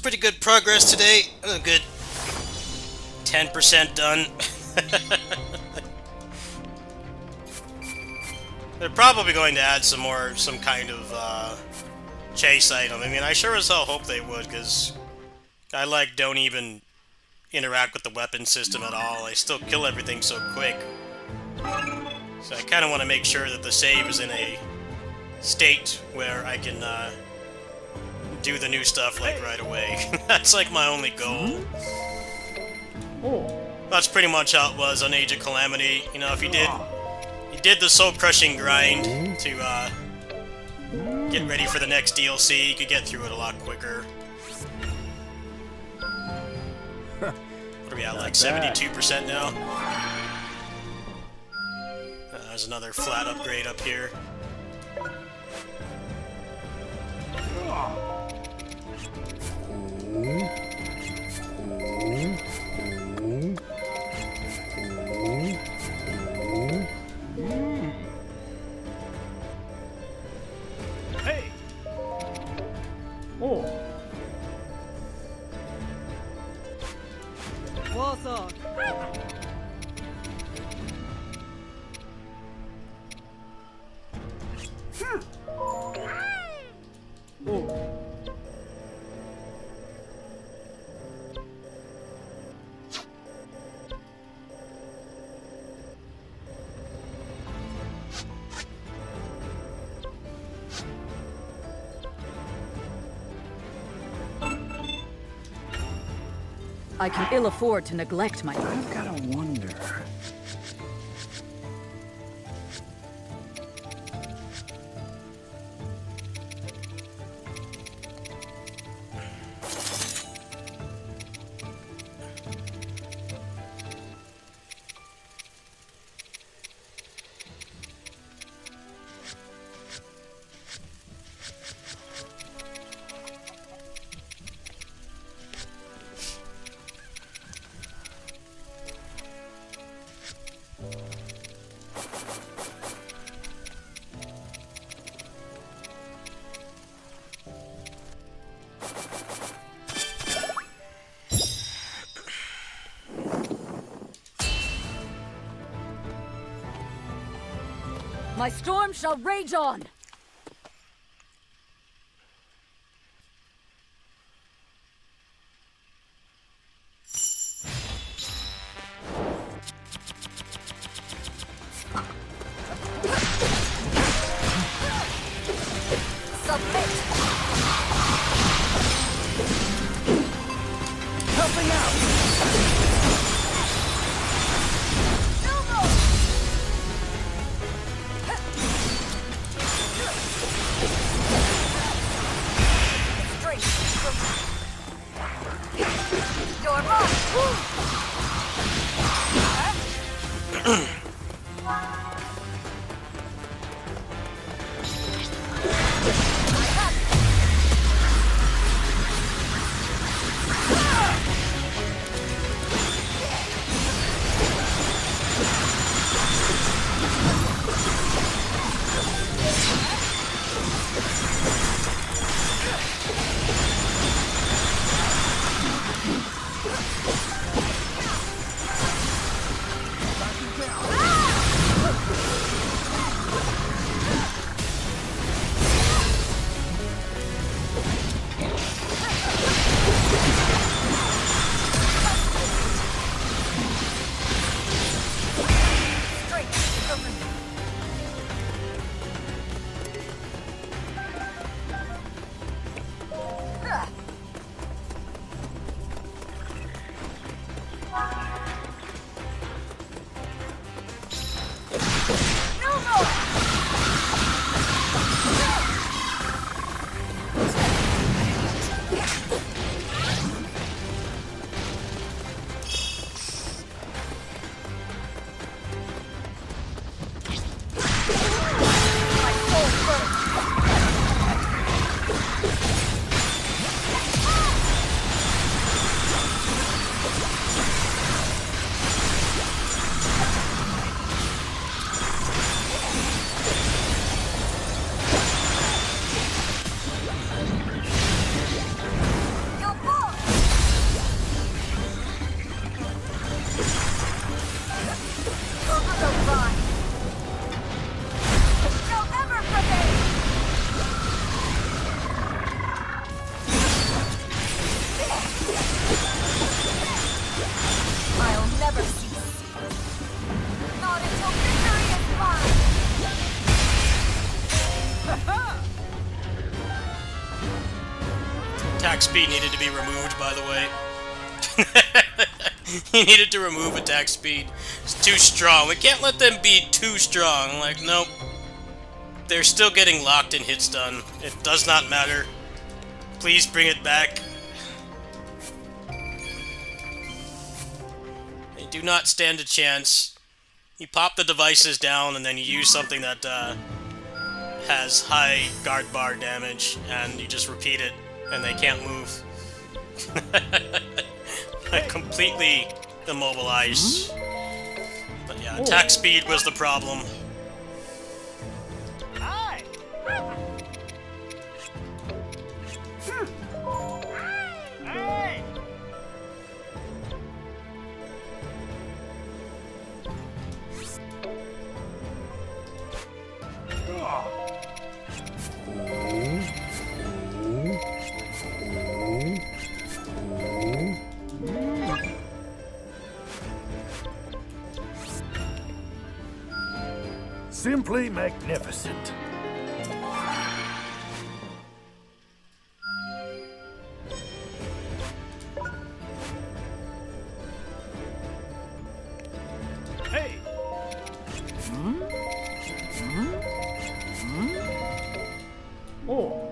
Speaker 3: Pretty good progress today. A good 10% done. They're probably going to add some kind of chase item. I mean, I sure as hell hope they would, because I don't even interact with the weapon system at all. I still kill everything so quick. So I kind of want to make sure that the save is in a state where I can do the new stuff like right away. That's like my only goal. That's pretty much how it was on Age of Calamity. You know, if you did the soul-crushing grind to get ready for the next DLC, you could get through it a lot quicker. What are we at, like 72% now? There's another flat upgrade up here.
Speaker 6: Hey! Oh!
Speaker 5: What's up? I can ill afford to neglect my...
Speaker 7: I've gotta wonder.
Speaker 5: My storm shall rage on!
Speaker 2: Submit!
Speaker 6: Helping out!
Speaker 2: No more!
Speaker 3: Attack speed needed to be removed, by the way. He needed to remove attack speed. It's too strong. We can't let them be too strong. Like, nope. They're still getting locked in hit stun. It does not matter. Please bring it back. They do not stand a chance. You pop the devices down and then you use something that has high guard bar damage, and you just repeat it, and they can't move. Like, completely immobilized. But yeah, attack speed was the problem.
Speaker 6: Hi. Hey.
Speaker 9: Simply magnificent.
Speaker 6: Hey.
Speaker 9: Oh.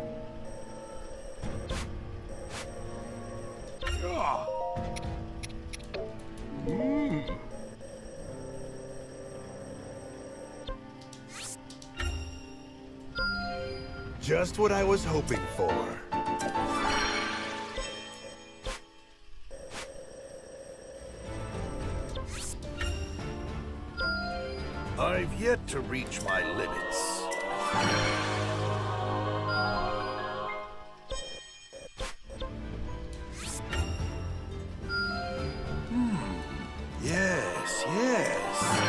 Speaker 10: Just what I was hoping for.
Speaker 9: I've yet to reach my limits.
Speaker 10: Yes, yes.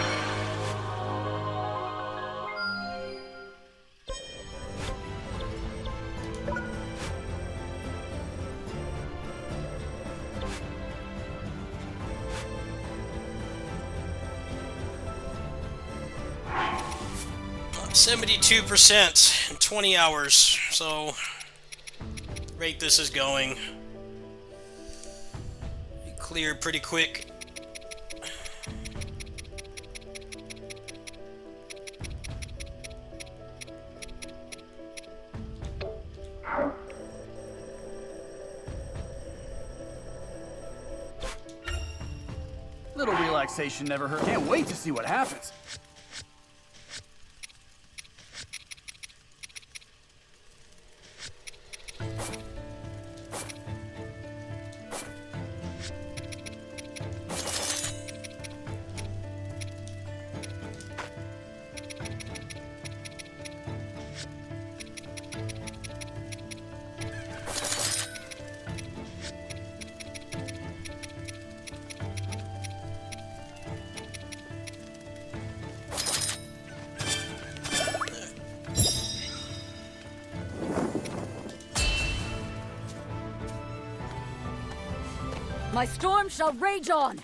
Speaker 3: I'm 72% in 20 hours, so rate this is going. It cleared pretty quick.
Speaker 6: Little relaxation never hurt. Can't wait to see what happens.
Speaker 5: My storm shall rage on.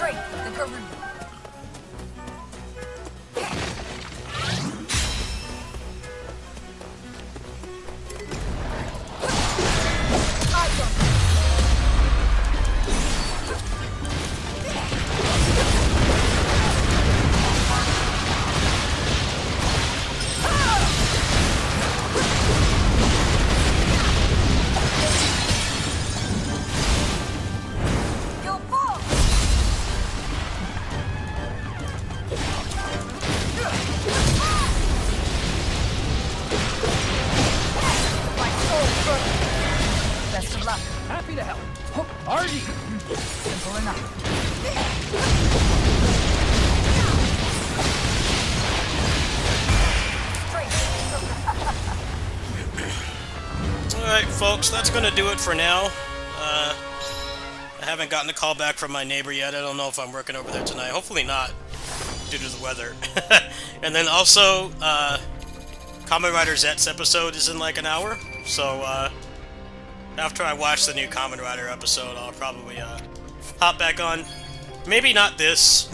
Speaker 2: Strength of the Garuda. You'll fall! My soul burns. Best of luck.
Speaker 6: Happy to help. Party!
Speaker 2: Simple enough.
Speaker 3: Alright, folks, that's gonna do it for now. I haven't gotten a call back from my neighbor yet. I don't know if I'm working over there tonight. Hopefully not, due to the weather. And then also, Kamen Rider Z's episode is in like an hour, so after I watch the new Kamen Rider episode, I'll probably hop back on. Maybe not this.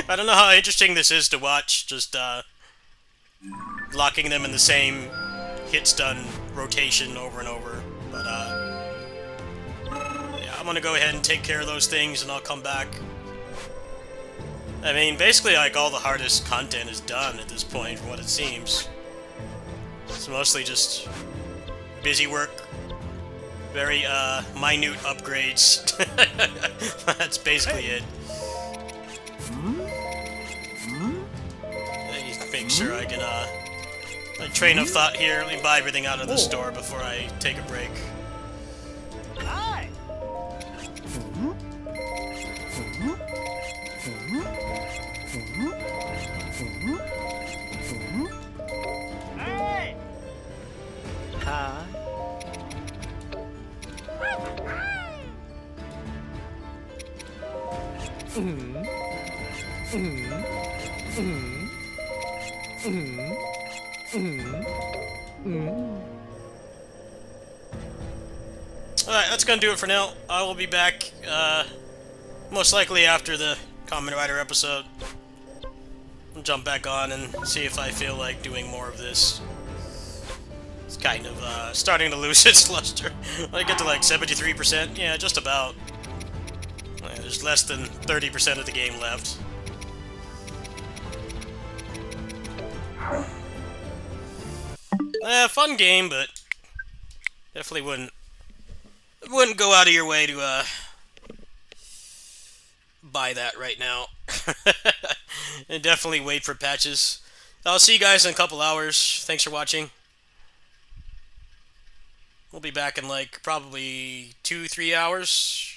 Speaker 3: I don't know how interesting this is to watch, just locking them in the same hits done rotation over and over. But yeah, I'm gonna go ahead and take care of those things and I'll come back. I mean, basically like all the hardest content is done at this point, from what it seems. It's mostly just busy work, very minute upgrades. That's basically it. Let me make sure I can a train of thought here. Let me buy everything out of the store before I take a break.
Speaker 6: Hi! Hey! Hi.
Speaker 3: Alright, that's gonna do it for now. I will be back, most likely after the Kamen Rider episode. I'll jump back on and see if I feel like doing more of this. It's kind of, starting to lose its luster. I get to like 73%, yeah, just about. There's less than 30% of the game left. Fun game, but definitely wouldn't go out of your way to buy that right now. And definitely wait for patches. I'll see you guys in a couple hours. Thanks for watching. We'll be back in like probably 2-3 hours.